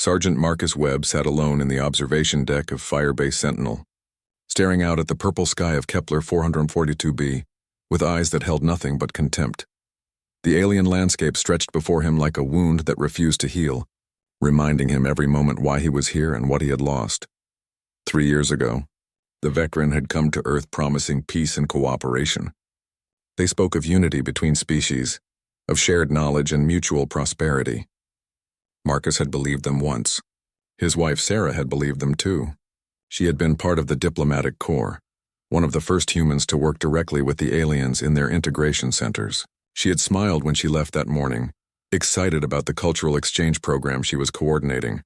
Sergeant Marcus Webb sat alone in the observation deck of Firebase Sentinel, staring out at the purple sky of Kepler 442b, with eyes that held nothing but contempt. The alien landscape stretched before him like a wound that refused to heal, reminding him every moment why he was here and what he had lost. 3 years ago, the veteran had come to Earth promising peace and cooperation. They spoke of unity between species, of shared knowledge and mutual prosperity. Marcus had believed them once. His wife Sarah had believed them too. She had been part of the diplomatic corps, one of the first humans to work directly with the aliens in their integration centers. She had smiled when she left that morning, excited about the cultural exchange program she was coordinating.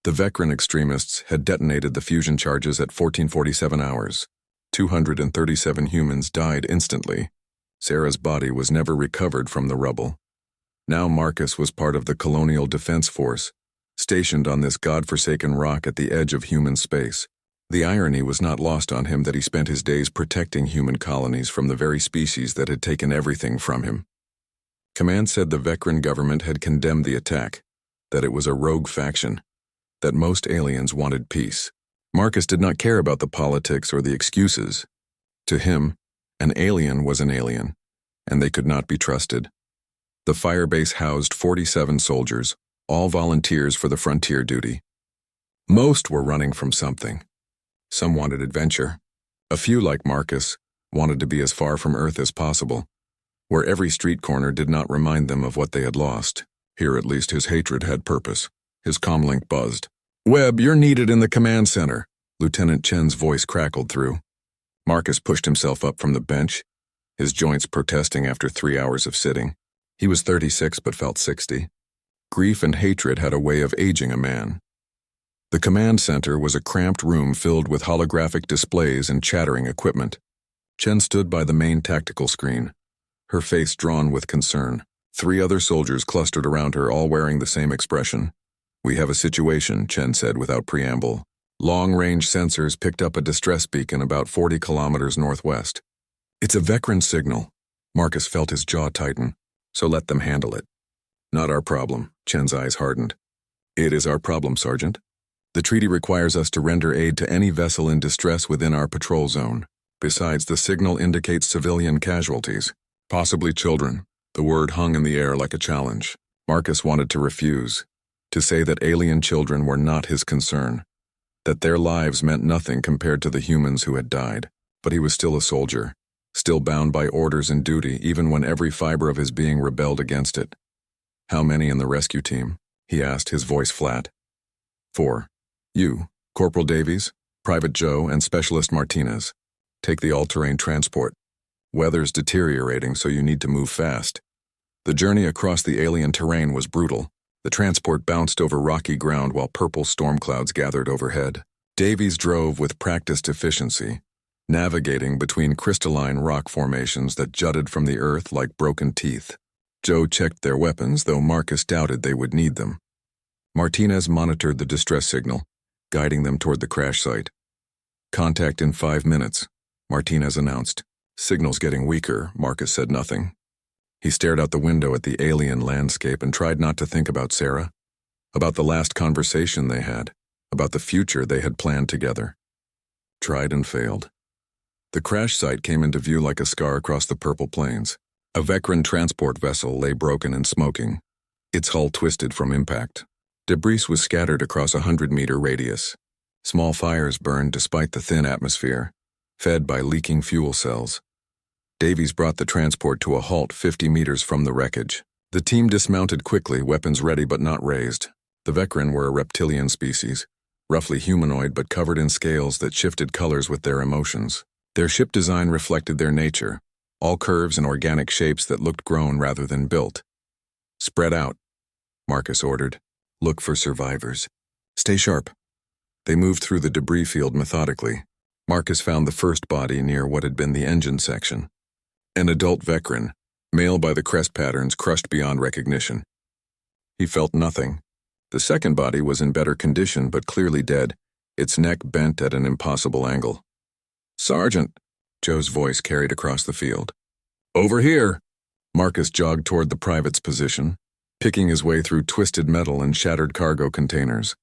The Vecran extremists had detonated the fusion charges at 1447 hours. 237 humans died instantly. Sarah's body was never recovered from the rubble. Now Marcus was part of the Colonial Defense Force, stationed on this godforsaken rock at the edge of human space. The irony was not lost on him that he spent his days protecting human colonies from the very species that had taken everything from him. Command said the Vecran government had condemned the attack, that it was a rogue faction, that most aliens wanted peace. Marcus did not care about the politics or the excuses. To him, an alien was an alien, and they could not be trusted. The firebase housed 47 soldiers, all volunteers for the frontier duty. Most were running from something. Some wanted adventure. A few, like Marcus, wanted to be as far from Earth as possible, where every street corner did not remind them of what they had lost. Here at least his hatred had purpose. His comlink buzzed. "Webb, you're needed in the command center," Lieutenant Chen's voice crackled through. Marcus pushed himself up from the bench, his joints protesting after 3 hours of sitting. He was 36 but felt 60. Grief and hatred had a way of aging a man. The command center was a cramped room filled with holographic displays and chattering equipment. Chen stood by the main tactical screen, her face drawn with concern. 3 other soldiers clustered around her, all wearing the same expression. "We have a situation," Chen said without preamble. Long-range sensors picked up a distress beacon about 40 kilometers northwest. "It's a Vecran signal." Marcus felt his jaw tighten. "So let them handle it." "Not our problem," Chen's eyes hardened. "It is our problem, Sergeant. The treaty requires us to render aid to any vessel in distress within our patrol zone. Besides, the signal indicates civilian casualties, possibly children." The word hung in the air like a challenge. Marcus wanted to refuse, to say that alien children were not his concern, that their lives meant nothing compared to the humans who had died. But he was still a soldier, still bound by orders and duty, even when every fiber of his being rebelled against it. "How many in the rescue team?" he asked, his voice flat. 4. "You, Corporal Davies, Private Joe, and Specialist Martinez. Take the all-terrain transport. Weather's deteriorating, so you need to move fast." The journey across the alien terrain was brutal. The transport bounced over rocky ground while purple storm clouds gathered overhead. Davies drove with practiced efficiency, navigating between crystalline rock formations that jutted from the earth like broken teeth. Joe checked their weapons, though Marcus doubted they would need them. Martinez monitored the distress signal, guiding them toward the crash site. "Contact in 5 minutes," Martinez announced. "Signal's getting weaker," Marcus said nothing. He stared out the window at the alien landscape and tried not to think about Sarah, about the last conversation they had, about the future they had planned together. Tried and failed. The crash site came into view like a scar across the purple plains. A Vecran transport vessel lay broken and smoking, its hull twisted from impact. Debris was scattered across a 100-meter radius. Small fires burned despite the thin atmosphere, fed by leaking fuel cells. Davies brought the transport to a halt 50 meters from the wreckage. The team dismounted quickly, weapons ready but not raised. The Vecran were a reptilian species, roughly humanoid but covered in scales that shifted colors with their emotions. Their ship design reflected their nature, all curves and organic shapes that looked grown rather than built. "Spread out," Marcus ordered. "Look for survivors. Stay sharp." They moved through the debris field methodically. Marcus found the first body near what had been the engine section. An adult Vecran, male by the crest patterns crushed beyond recognition. He felt nothing. The second body was in better condition but clearly dead, its neck bent at an impossible angle. "Sergeant," Joe's voice carried across the field. "Over here." Marcus jogged toward the private's position, picking his way through twisted metal and shattered cargo containers.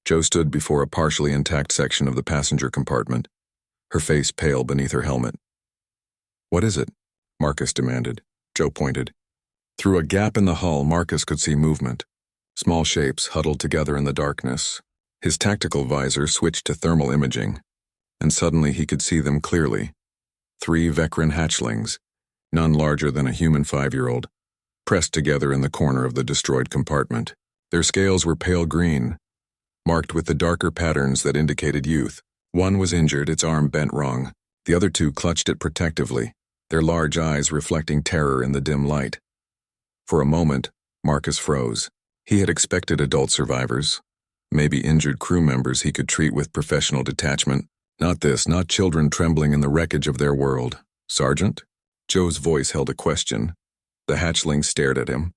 Joe stood before a partially intact section of the passenger compartment, her face pale beneath her helmet. "What is it?" Marcus demanded. Joe pointed. Through a gap in the hull, Marcus could see movement. Small shapes huddled together in the darkness. His tactical visor switched to thermal imaging, and suddenly he could see them clearly. 3 Vecran hatchlings, none larger than a human 5-year-old, pressed together in the corner of the destroyed compartment. Their scales were pale green, marked with the darker patterns that indicated youth. One was injured, its arm bent wrong. The other 2 clutched it protectively, their large eyes reflecting terror in the dim light. For a moment, Marcus froze. He had expected adult survivors, maybe injured crew members he could treat with professional detachment. Not this, not children trembling in the wreckage of their world. "Sergeant?" Joe's voice held a question. The hatchlings stared at him.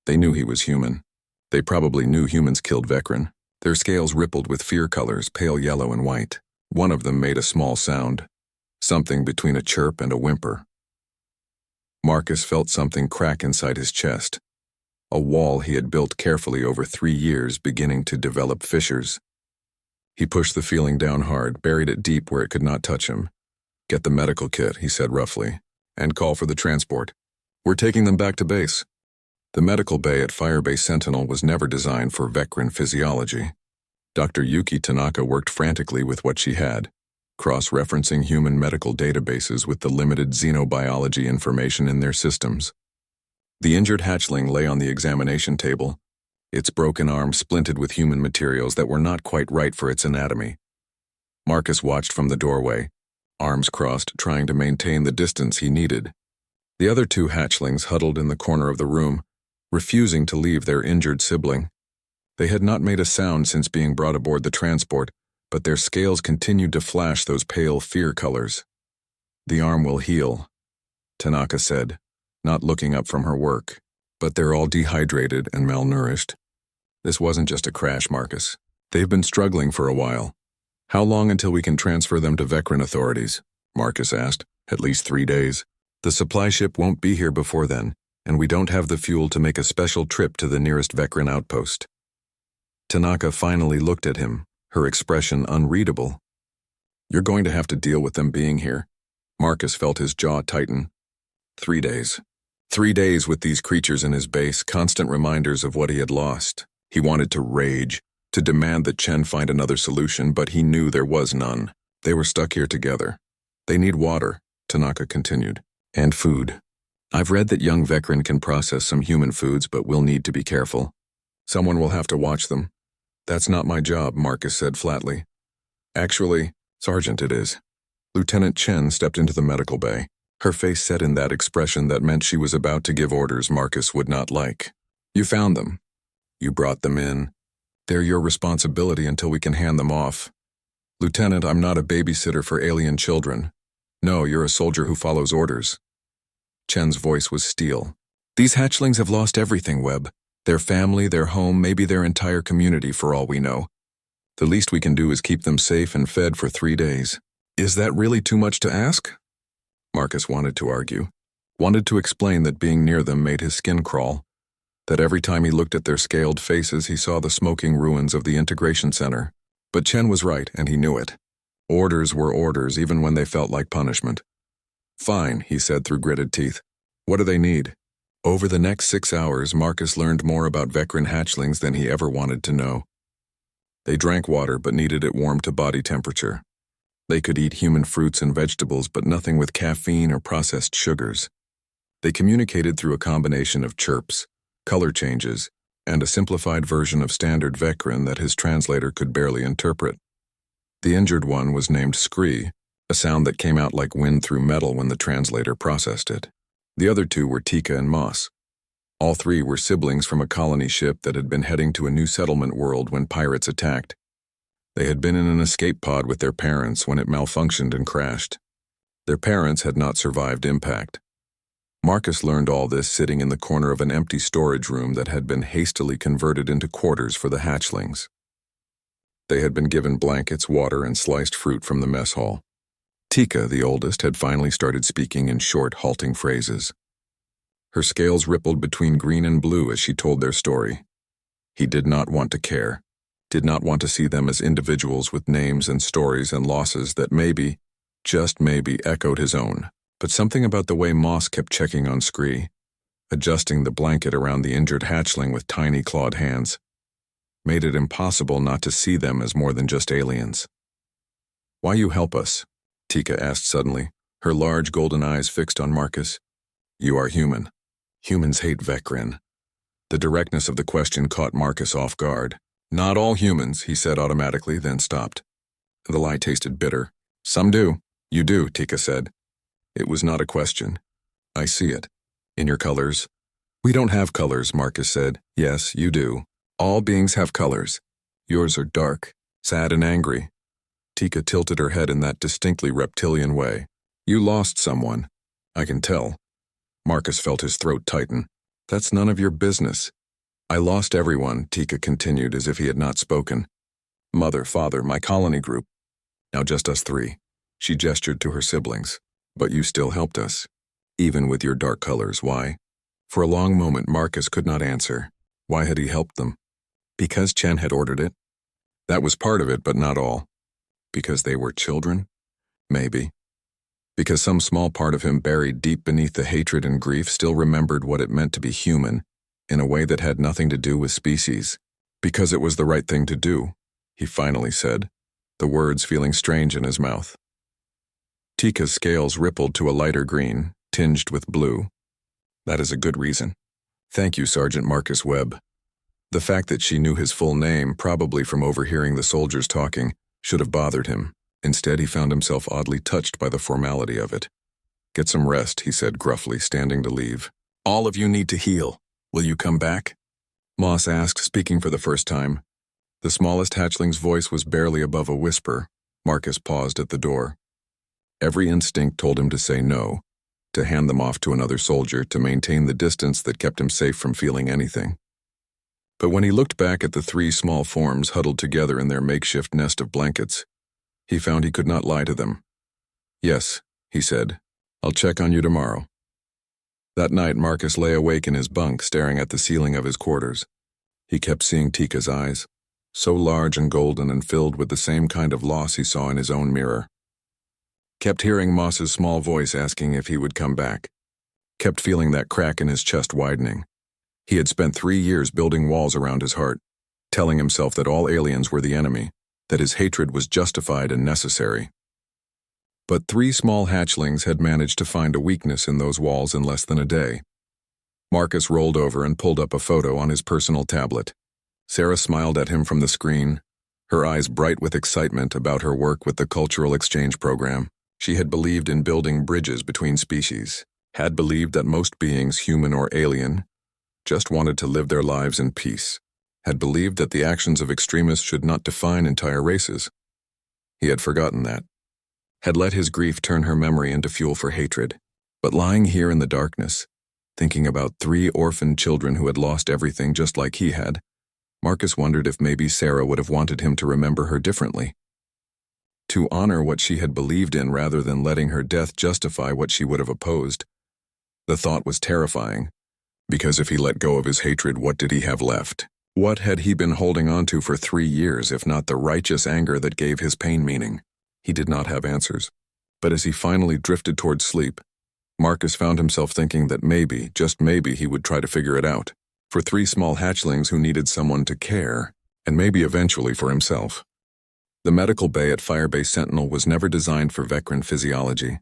They knew he was human. They probably knew humans killed Vecran. Their scales rippled with fear colors, pale yellow and white. One of them made a small sound, something between a chirp and a whimper. Marcus felt something crack inside his chest. A wall he had built carefully over 3 years beginning to develop fissures. He pushed the feeling down hard, buried it deep where it could not touch him. "Get the medical kit," he said roughly, "and call for the transport. We're taking them back to base." The medical bay at Firebase Sentinel was never designed for Vecran physiology. Dr. Yuki Tanaka worked frantically with what she had, cross-referencing human medical databases with the limited xenobiology information in their systems. The injured hatchling lay on the examination table, its broken arm splinted with human materials that were not quite right for its anatomy. Marcus watched from the doorway, arms crossed, trying to maintain the distance he needed. The other 2 hatchlings huddled in the corner of the room, refusing to leave their injured sibling. They had not made a sound since being brought aboard the transport, but their scales continued to flash those pale fear colors. "The arm will heal," Tanaka said, not looking up from her work. "But they're all dehydrated and malnourished. This wasn't just a crash, Marcus. They've been struggling for a while." "How long until we can transfer them to Vecran authorities?" Marcus asked. "At least 3 days. The supply ship won't be here before then, and we don't have the fuel to make a special trip to the nearest Vecran outpost." Tanaka finally looked at him, her expression unreadable. "You're going to have to deal with them being here." Marcus felt his jaw tighten. 3 days. 3 days with these creatures in his base, constant reminders of what he had lost. He wanted to rage, to demand that Chen find another solution, but he knew there was none. They were stuck here together. "They need water," Tanaka continued, "and food. I've read that young Vecran can process some human foods, but we'll need to be careful. Someone will have to watch them." "That's not my job," Marcus said flatly. "Actually, Sergeant, it is." Lieutenant Chen stepped into the medical bay, her face set in that expression that meant she was about to give orders Marcus would not like. "You found them. You brought them in. They're your responsibility until we can hand them off." "Lieutenant, I'm not a babysitter for alien children. No, you're a soldier who follows orders." Chen's voice was steel. "These hatchlings have lost everything, Webb. Their family, their home, maybe their entire community for all we know. The least we can do is keep them safe and fed for 3 days. Is that really too much to ask?" Marcus wanted to argue, wanted to explain that being near them made his skin crawl, that every time he looked at their scaled faces he saw the smoking ruins of the integration center. But Chen was right, and he knew it. Orders were orders, even when they felt like punishment. "Fine," he said through gritted teeth. "What do they need?" Over the next 6 hours, Marcus learned more about Vecran hatchlings than he ever wanted to know. They drank water but needed it warm to body temperature. They could eat human fruits and vegetables but nothing with caffeine or processed sugars. They communicated through a combination of chirps, color changes, and a simplified version of standard Vecran that his translator could barely interpret. The injured one was named Scree, a sound that came out like wind through metal when the translator processed it. The other 2 were Tika and Moss. All 3 were siblings from a colony ship that had been heading to a new settlement world when pirates attacked. They had been in an escape pod with their parents when it malfunctioned and crashed. Their parents had not survived impact. Marcus learned all this sitting in the corner of an empty storage room that had been hastily converted into quarters for the hatchlings. They had been given blankets, water, and sliced fruit from the mess hall. Tika, the oldest, had finally started speaking in short, halting phrases. Her scales rippled between green and blue as she told their story. He did not want to care, did not want to see them as individuals with names and stories and losses that maybe, just maybe, echoed his own. But something about the way Moss kept checking on Scree, adjusting the blanket around the injured hatchling with tiny clawed hands, made it impossible not to see them as more than just aliens. "Why you help us?" Tika asked suddenly, her large golden eyes fixed on Marcus. "You are human. Humans hate Vecrin." The directness of the question caught Marcus off guard. "Not all humans," he said automatically, then stopped. The lie tasted bitter. "Some do." "You do," Tika said. It was not a question. "I see it. In your colors." "We don't have colors," Marcus said. "Yes, you do. All beings have colors. Yours are dark, sad and angry." Tika tilted her head in that distinctly reptilian way. "You lost someone. I can tell." Marcus felt his throat tighten. "That's none of your business." "I lost everyone," Tika continued as if he had not spoken. "Mother, father, my colony group. Now just us three." She gestured to her siblings. "But you still helped us. Even with your dark colors, why?" For a long moment Marcus could not answer. Why had he helped them? Because Chen had ordered it? That was part of it, but not all. Because they were children? Maybe. Because some small part of him buried deep beneath the hatred and grief still remembered what it meant to be human, in a way that had nothing to do with species. Because it was the right thing to do, he finally said, the words feeling strange in his mouth. Tika's scales rippled to a lighter green, tinged with blue. "That is a good reason. Thank you, Sergeant Marcus Webb." The fact that she knew his full name, probably from overhearing the soldiers talking, should have bothered him. Instead, he found himself oddly touched by the formality of it. "Get some rest," he said gruffly, standing to leave. "All of you need to heal. Will you come back?" Moss asked, speaking for the first time. The smallest hatchling's voice was barely above a whisper. Marcus paused at the door. Every instinct told him to say no, to hand them off to another soldier, to maintain the distance that kept him safe from feeling anything. But when he looked back at the three small forms huddled together in their makeshift nest of blankets, he found he could not lie to them. "Yes," he said, "I'll check on you tomorrow." That night Marcus lay awake in his bunk, staring at the ceiling of his quarters. He kept seeing Tika's eyes, so large and golden and filled with the same kind of loss he saw in his own mirror. Kept hearing Moss's small voice asking if he would come back. Kept feeling that crack in his chest widening. He had spent 3 years building walls around his heart, telling himself that all aliens were the enemy, that his hatred was justified and necessary. But 3 small hatchlings had managed to find a weakness in those walls in less than a day. Marcus rolled over and pulled up a photo on his personal tablet. Sarah smiled at him from the screen, her eyes bright with excitement about her work with the cultural exchange program. She had believed in building bridges between species, had believed that most beings, human or alien, just wanted to live their lives in peace, had believed that the actions of extremists should not define entire races. He had forgotten that, had let his grief turn her memory into fuel for hatred. But lying here in the darkness, thinking about 3 orphaned children who had lost everything just like he had, Marcus wondered if maybe Sarah would have wanted him to remember her differently. To honor what she had believed in rather than letting her death justify what she would have opposed. The thought was terrifying, because if he let go of his hatred, what did he have left? What had he been holding on to for 3 years, if not the righteous anger that gave his pain meaning? He did not have answers. But as he finally drifted towards sleep, Marcus found himself thinking that maybe, just maybe, he would try to figure it out. For 3 small hatchlings who needed someone to care, and maybe eventually for himself. The medical bay at Firebase Sentinel was never designed for Vecrin physiology.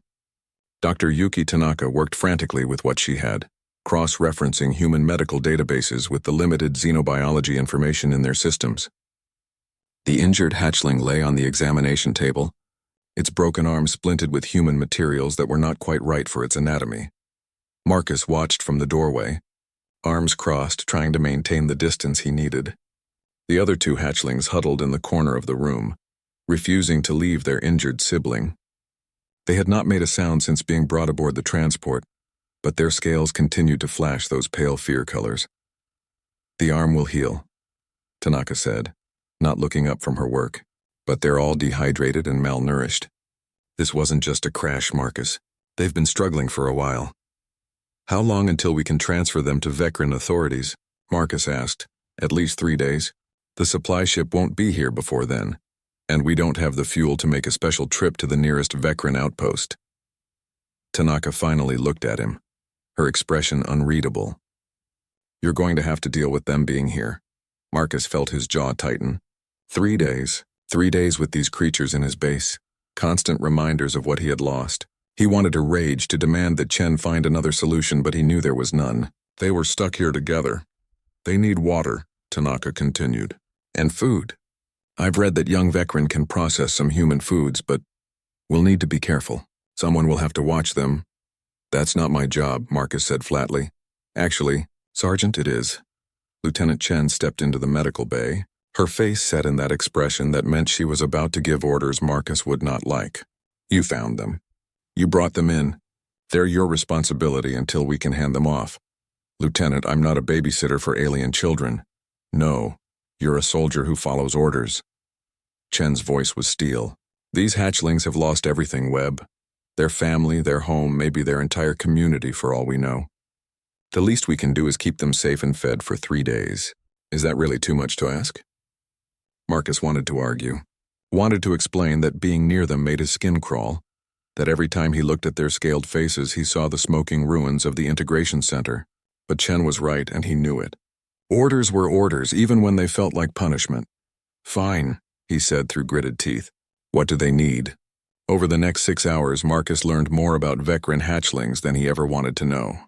Dr. Yuki Tanaka worked frantically with what she had, cross-referencing human medical databases with the limited xenobiology information in their systems. The injured hatchling lay on the examination table, its broken arm splinted with human materials that were not quite right for its anatomy. Marcus watched from the doorway, arms crossed, trying to maintain the distance he needed. The other 2 hatchlings huddled in the corner of the room, refusing to leave their injured sibling. They had not made a sound since being brought aboard the transport, but their scales continued to flash those pale fear colors. "The arm will heal," Tanaka said, not looking up from her work. "But they're all dehydrated and malnourished. This wasn't just a crash, Marcus. They've been struggling for a while." How long until we can transfer them to Vecran authorities? Marcus asked. At least 3 days. The supply ship won't be here before then, and we don't have the fuel to make a special trip to the nearest Vecran outpost. Tanaka finally looked at him, her expression unreadable. You're going to have to deal with them being here. Marcus felt his jaw tighten. 3 days. 3 days with these creatures in his base. Constant reminders of what he had lost. He wanted to rage, to demand that Chen find another solution, but he knew there was none. They were stuck here together. They need water, Tanaka continued. And food. I've read that young Vecran can process some human foods, but we'll need to be careful. Someone will have to watch them. That's not my job, Marcus said flatly. Actually, Sergeant, it is. Lieutenant Chen stepped into the medical bay, her face set in that expression that meant she was about to give orders Marcus would not like. You found them. You brought them in. They're your responsibility until we can hand them off. Lieutenant, I'm not a babysitter for alien children. No, you're a soldier who follows orders. Chen's voice was steel. These hatchlings have lost everything, Webb. Their family, their home, maybe their entire community for all we know. The least we can do is keep them safe and fed for 3 days. Is that really too much to ask? Marcus wanted to argue. Wanted to explain that being near them made his skin crawl, that every time he looked at their scaled faces he saw the smoking ruins of the integration center. But Chen was right, and he knew it. Orders were orders, even when they felt like punishment. Fine, he said through gritted teeth. What do they need? Over the next 6 hours, Marcus learned more about Vecran hatchlings than he ever wanted to know.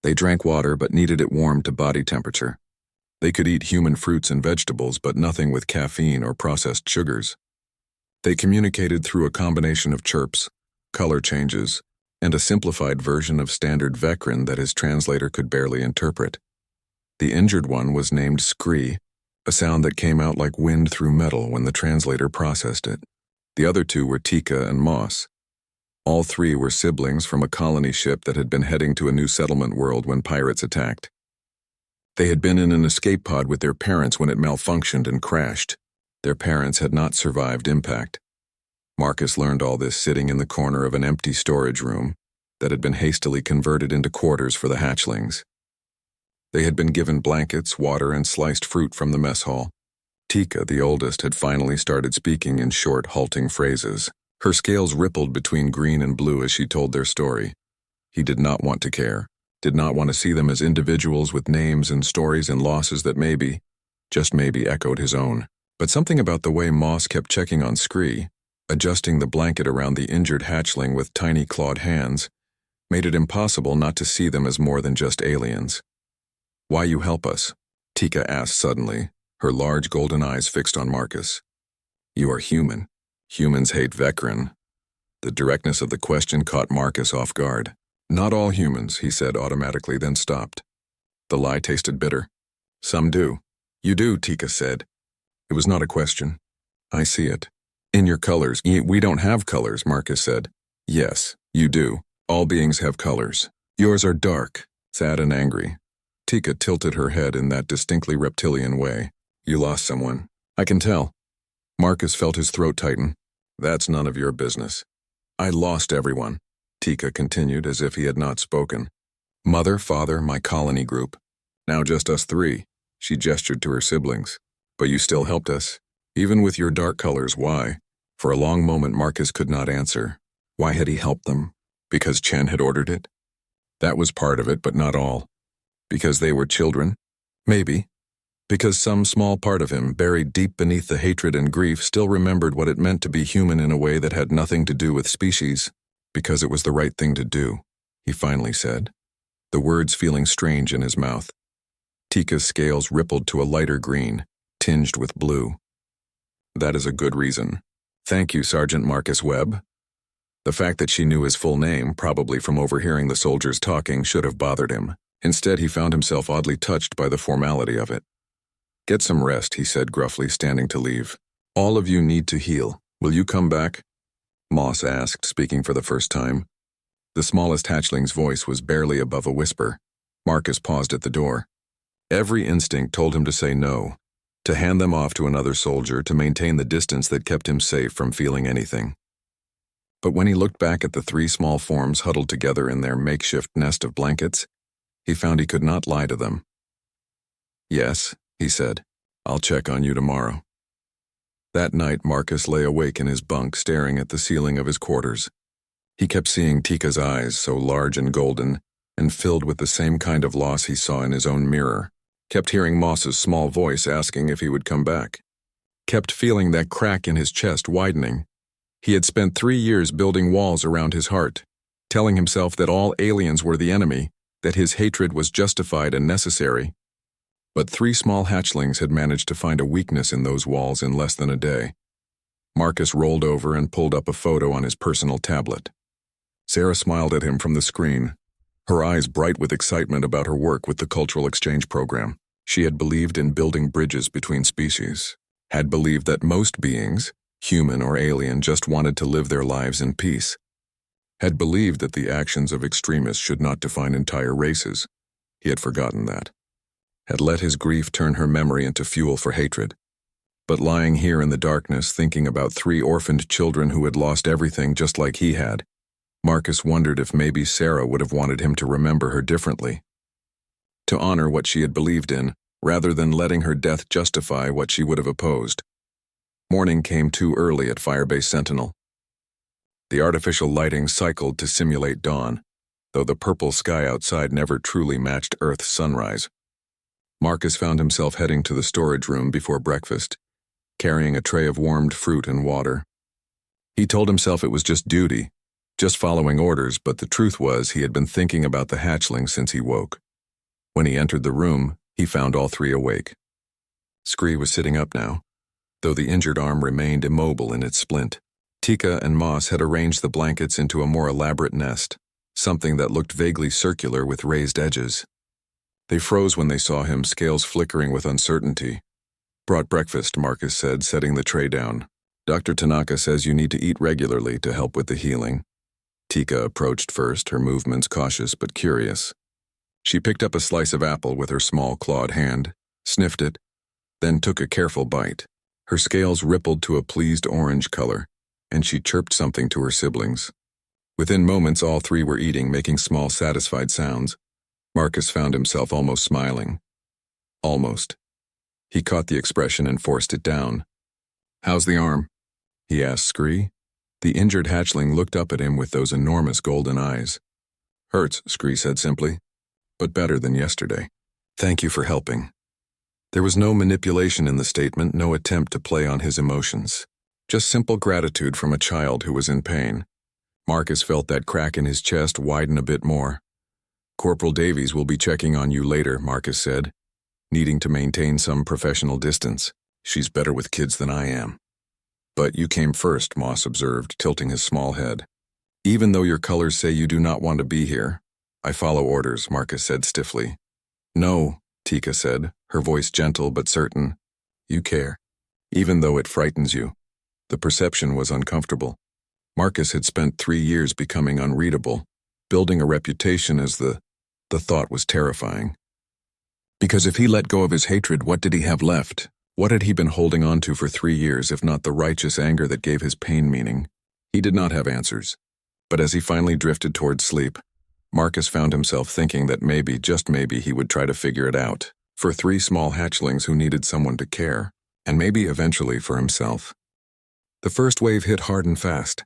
They drank water but needed it warmed to body temperature. They could eat human fruits and vegetables, but nothing with caffeine or processed sugars. They communicated through a combination of chirps, color changes, and a simplified version of standard Vecran that his translator could barely interpret. The injured one was named Scree, a sound that came out like wind through metal when the translator processed it. The other two were Tika and Moss. All three were siblings from a colony ship that had been heading to a new settlement world when pirates attacked. They had been in an escape pod with their parents when it malfunctioned and crashed. Their parents had not survived impact. Marcus learned all this sitting in the corner of an empty storage room that had been hastily converted into quarters for the hatchlings. They had been given blankets, water, and sliced fruit from the mess hall. Tika, the oldest, had finally started speaking in short, halting phrases. Her scales rippled between green and blue as she told their story. He did not want to care, did not want to see them as individuals with names and stories and losses that maybe, just maybe, echoed his own. But something about the way Moss kept checking on Scree, adjusting the blanket around the injured hatchling with tiny clawed hands, made it impossible not to see them as more than just aliens. Why you help us? Tika asked suddenly, her large golden eyes fixed on Marcus. You are human. Humans hate Vecran. The directness of the question caught Marcus off guard. Not all humans, he said automatically, then stopped. The lie tasted bitter. Some do. You do, Tika said. It was not a question. I see it. In your colors. We don't have colors, Marcus said. Yes, you do. All beings have colors. Yours are dark, sad and angry. Tika tilted her head in that distinctly reptilian way. You lost someone. I can tell. Marcus felt his throat tighten. That's none of your business. I lost everyone, Tika continued as if he had not spoken. Mother, father, my colony group. Now just us three. She gestured to her siblings. But you still helped us. Even with your dark colors, why? For a long moment Marcus could not answer. Why had he helped them? Because Chen had ordered it? That was part of it, but not all. Because they were children? Maybe. Because some small part of him, buried deep beneath the hatred and grief, still remembered what it meant to be human in a way that had nothing to do with species. Because it was the right thing to do, he finally said, the words feeling strange in his mouth. Tika's scales rippled to a lighter green, tinged with blue. That is a good reason. Thank you, Sergeant Marcus Webb. The fact that she knew his full name, probably from overhearing the soldiers talking, should have bothered him. Instead, he found himself oddly touched by the formality of it. Get some rest, he said gruffly, standing to leave. All of you need to heal. Will you come back? Moss asked, speaking for the first time. The smallest hatchling's voice was barely above a whisper. Marcus paused at the door. Every instinct told him to say no, to hand them off to another soldier, to maintain the distance that kept him safe from feeling anything. But when he looked back at the three small forms huddled together in their makeshift nest of blankets, he found he could not lie to them. "Yes," he said, "I'll check on you tomorrow." That night, Marcus lay awake in his bunk staring at the ceiling of his quarters. He kept seeing Tika's eyes, so large and golden, and filled with the same kind of loss he saw in his own mirror. Kept hearing Moss's small voice asking if he would come back. Kept feeling that crack in his chest widening. He had spent 3 years building walls around his heart, telling himself that all aliens were the enemy, that his hatred was justified and necessary. But 3 small hatchlings had managed to find a weakness in those walls in less than a day. Marcus rolled over and pulled up a photo on his personal tablet. Sarah smiled at him from the screen, her eyes bright with excitement about her work with the cultural exchange program. She had believed in building bridges between species, had believed that most beings, human or alien, just wanted to live their lives in peace, had believed that the actions of extremists should not define entire races. He had forgotten that. Had let his grief turn her memory into fuel for hatred. But lying here in the darkness, thinking about 3 orphaned children who had lost everything just like he had, Marcus wondered if maybe Sarah would have wanted him to remember her differently, to honor what she had believed in, rather than letting her death justify what she would have opposed. Morning came too early at Firebase Sentinel. The artificial lighting cycled to simulate dawn, though the purple sky outside never truly matched Earth's sunrise. Marcus found himself heading to the storage room before breakfast, carrying a tray of warmed fruit and water. He told himself it was just duty, just following orders, but the truth was he had been thinking about the hatchling since he woke. When he entered the room, he found all 3 awake. Scree was sitting up now, though the injured arm remained immobile in its splint. Tika and Moss had arranged the blankets into a more elaborate nest, something that looked vaguely circular with raised edges. They froze when they saw him, scales flickering with uncertainty. "Brought breakfast," Marcus said, setting the tray down. "Dr. Tanaka says you need to eat regularly to help with the healing." Tika approached first, her movements cautious but curious. She picked up a slice of apple with her small clawed hand, sniffed it, then took a careful bite. Her scales rippled to a pleased orange color, and she chirped something to her siblings. Within moments, all 3 were eating, making small, satisfied sounds. Marcus found himself almost smiling. Almost. He caught the expression and forced it down. "How's the arm?" he asked Scree. The injured hatchling looked up at him with those enormous golden eyes. "Hurts," Scree said simply, "but better than yesterday. Thank you for helping." There was no manipulation in the statement, no attempt to play on his emotions. Just simple gratitude from a child who was in pain. Marcus felt that crack in his chest widen a bit more. "Corporal Davies will be checking on you later," Marcus said, needing to maintain some professional distance. "She's better with kids than I am." "But you came first," Moss observed, tilting his small head. "Even though your colors say you do not want to be here." "I follow orders," Marcus said stiffly. "No," Tika said, her voice gentle but certain. "You care. Even though it frightens you." The perception was uncomfortable. Marcus had spent 3 years becoming unreadable, building a reputation as the thought was terrifying. Because if he let go of his hatred, what did he have left? What had he been holding on to for 3 years, if not the righteous anger that gave his pain meaning? He did not have answers. But as he finally drifted towards sleep, Marcus found himself thinking that maybe, just maybe, he would try to figure it out. For 3 small hatchlings who needed someone to care, and maybe eventually for himself. The first wave hit hard and fast.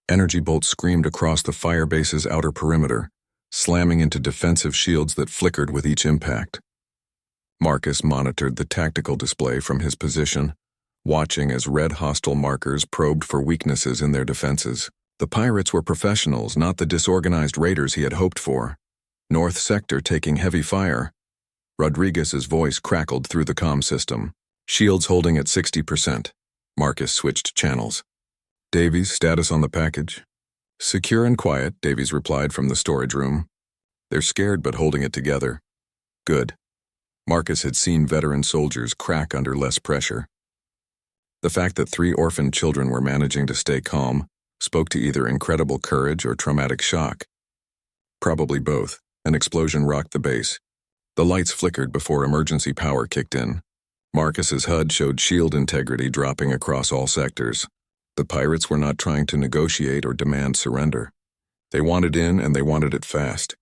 Energy bolts screamed across the firebase's outer perimeter, slamming into defensive shields that flickered with each impact. Marcus monitored the tactical display from his position, watching as red hostile markers probed for weaknesses in their defenses. The pirates were professionals, not the disorganized raiders he had hoped for. North Sector taking heavy fire. Rodriguez's voice crackled through the comm system. "Shields holding at 60%. Marcus switched channels. "Davies, status on the package?" "Secure and quiet," Davies replied from the storage room. "They're scared but holding it together." "Good." Marcus had seen veteran soldiers crack under less pressure. The fact that 3 orphaned children were managing to stay calm spoke to either incredible courage or traumatic shock. Probably both. An explosion rocked the base. The lights flickered before emergency power kicked in. Marcus's HUD showed shield integrity dropping across all sectors. The pirates were not trying to negotiate or demand surrender. They wanted in, and they wanted it fast.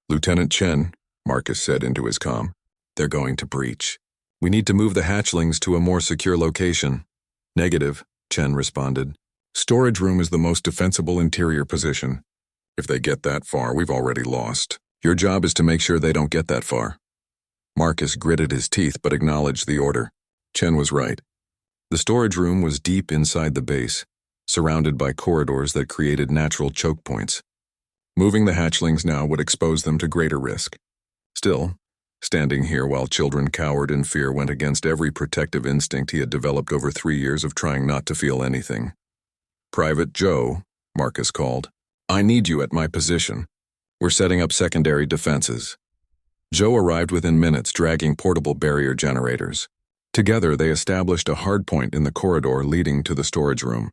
"Lieutenant Chen," Marcus said into his comm, "they're going to breach. We need to move the hatchlings to a more secure location." "Negative," Chen responded. "Storage room is the most defensible interior position. If they get that far, we've already lost. Your job is to make sure they don't get that far." Marcus gritted his teeth but acknowledged the order. Chen was right. The storage room was deep inside the base, surrounded by corridors that created natural choke points. Moving the hatchlings now would expose them to greater risk. Still, standing here while children cowered in fear went against every protective instinct he had developed over 3 years of trying not to feel anything. "Private Joe," Marcus called, "I need you at my position. We're setting up secondary defenses." Joe arrived within minutes, dragging portable barrier generators. Together, they established a hardpoint in the corridor leading to the storage room.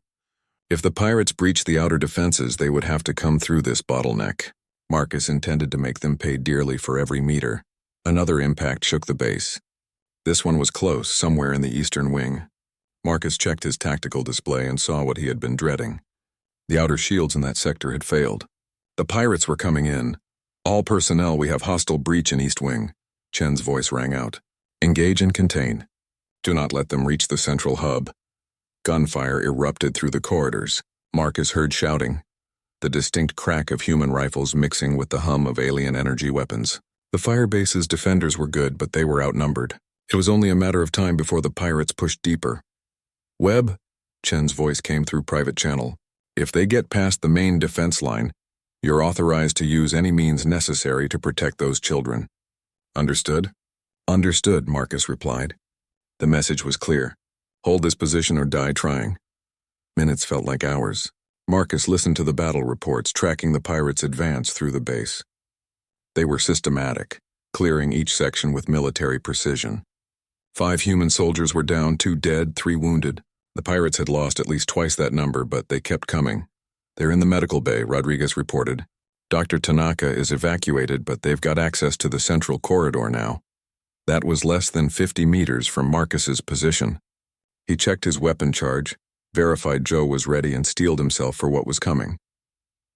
If the pirates breached the outer defenses, they would have to come through this bottleneck. Marcus intended to make them pay dearly for every meter. Another impact shook the base. This one was close, somewhere in the eastern wing. Marcus checked his tactical display and saw what he had been dreading. The outer shields in that sector had failed. The pirates were coming in. "All personnel, we have hostile breach in East Wing." Chen's voice rang out. "Engage and contain. Do not let them reach the central hub." Gunfire erupted through the corridors. Marcus heard shouting, the distinct crack of human rifles mixing with the hum of alien energy weapons. The firebase's defenders were good, but they were outnumbered. It was only a matter of time before the pirates pushed deeper. "Webb," Chen's voice came through private channel, "if they get past the main defense line, you're authorized to use any means necessary to protect those children." "Understood?" "Understood," Marcus replied. The message was clear. Hold this position or die trying. Minutes felt like hours. Marcus listened to the battle reports, tracking the pirates' advance through the base. They were systematic, clearing each section with military precision. 5 human soldiers were down, 2 dead, 3 wounded. The pirates had lost at least twice that number, but they kept coming. "They're in the medical bay," Rodriguez reported. "Dr. Tanaka is evacuated, but they've got access to the central corridor now." That was less than 50 meters from Marcus's position. He checked his weapon charge, verified Joe was ready, and steeled himself for what was coming.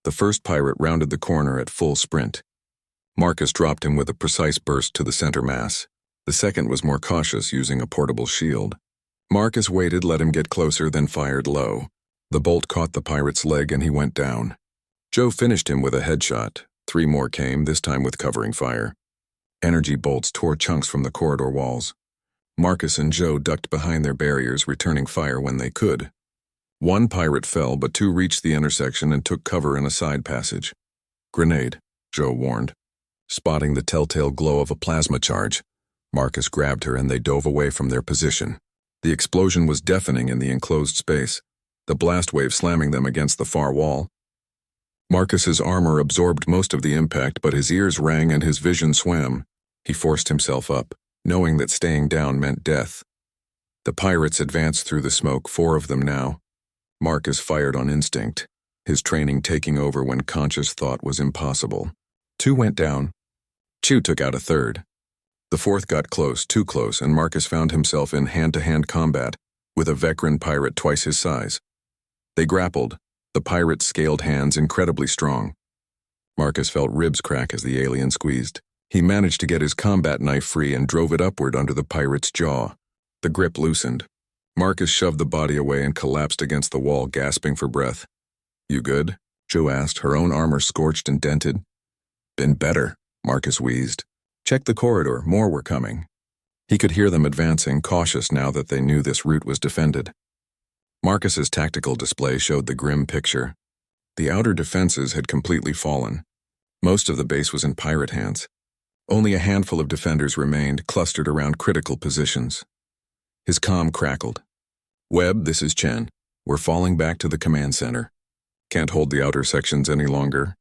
The first pirate rounded the corner at full sprint. Marcus dropped him with a precise burst to the center mass. The second was more cautious, using a portable shield. Marcus waited, let him get closer, then fired low. The bolt caught the pirate's leg and he went down. Joe finished him with a headshot. 3 more came, this time with covering fire. Energy bolts tore chunks from the corridor walls. Marcus and Joe ducked behind their barriers, returning fire when they could. 1 pirate fell, but 2 reached the intersection and took cover in a side passage. "Grenade," Joe warned. Spotting the telltale glow of a plasma charge, Marcus grabbed her and they dove away from their position. The explosion was deafening in the enclosed space, the blast wave slamming them against the far wall. Marcus's armor absorbed most of the impact, but his ears rang and his vision swam. He forced himself up, knowing that staying down meant death. The pirates advanced through the smoke, 4 of them now. Marcus fired on instinct, his training taking over when conscious thought was impossible. 2 went down. Chu took out a 3rd. The 4th got close, too close, and Marcus found himself in hand-to-hand combat with a veteran pirate twice his size. They grappled, the pirate's scaled hands incredibly strong. Marcus felt ribs crack as the alien squeezed. He managed to get his combat knife free and drove it upward under the pirate's jaw. The grip loosened. Marcus shoved the body away and collapsed against the wall, gasping for breath. "You good?" Joe asked, her own armor scorched and dented. "Been better," Marcus wheezed. "Check the corridor, more were coming." He could hear them advancing, cautious now that they knew this route was defended. Marcus's tactical display showed the grim picture. The outer defenses had completely fallen. Most of the base was in pirate hands. Only a handful of defenders remained, clustered around critical positions. His comm crackled. "Webb, this is Chen. We're falling back to the command center. Can't hold the outer sections any longer."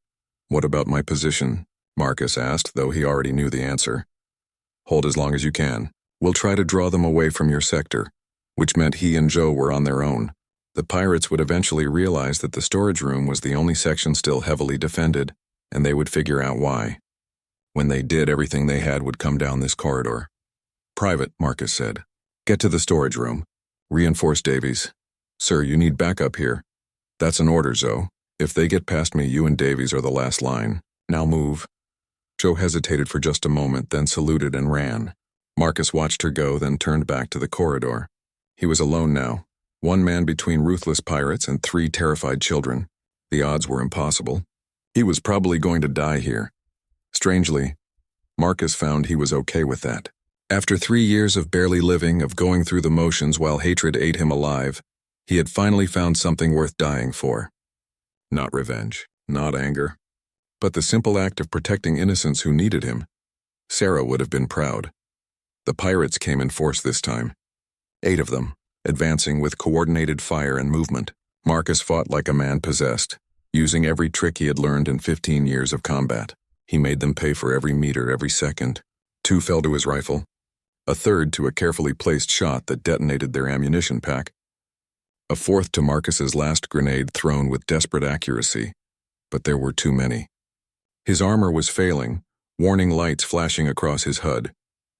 "What about my position?" Marcus asked, though he already knew the answer. "Hold as long as you can. We'll try to draw them away from your sector," which meant he and Joe were on their own. The pirates would eventually realize that the storage room was the only section still heavily defended, and they would figure out why. When they did, everything they had would come down this corridor. "Private," Marcus said. "Get to the storage room. Reinforce Davies. Sir, you need backup here. That's an order, Zoe. If they get past me, you and Davies are the last line. Now move. Joe hesitated for just a moment, then saluted and ran. Marcus watched her go, then turned back to the corridor. He was alone now. One man between ruthless pirates and 3 terrified children. The odds were impossible. He was probably going to die here. Strangely, Marcus found he was okay with that. After 3 years of barely living, of going through the motions while hatred ate him alive, he had finally found something worth dying for. Not revenge, not anger, but the simple act of protecting innocents who needed him. Sarah would have been proud. The pirates came in force this time. 8 of them, advancing with coordinated fire and movement. Marcus fought like a man possessed, using every trick he had learned in 15 years of combat. He made them pay for every meter, every second. 2 fell to his rifle. A 3rd to a carefully placed shot that detonated their ammunition pack. A 4th to Marcus's last grenade thrown with desperate accuracy. But there were too many. His armor was failing, warning lights flashing across his HUD.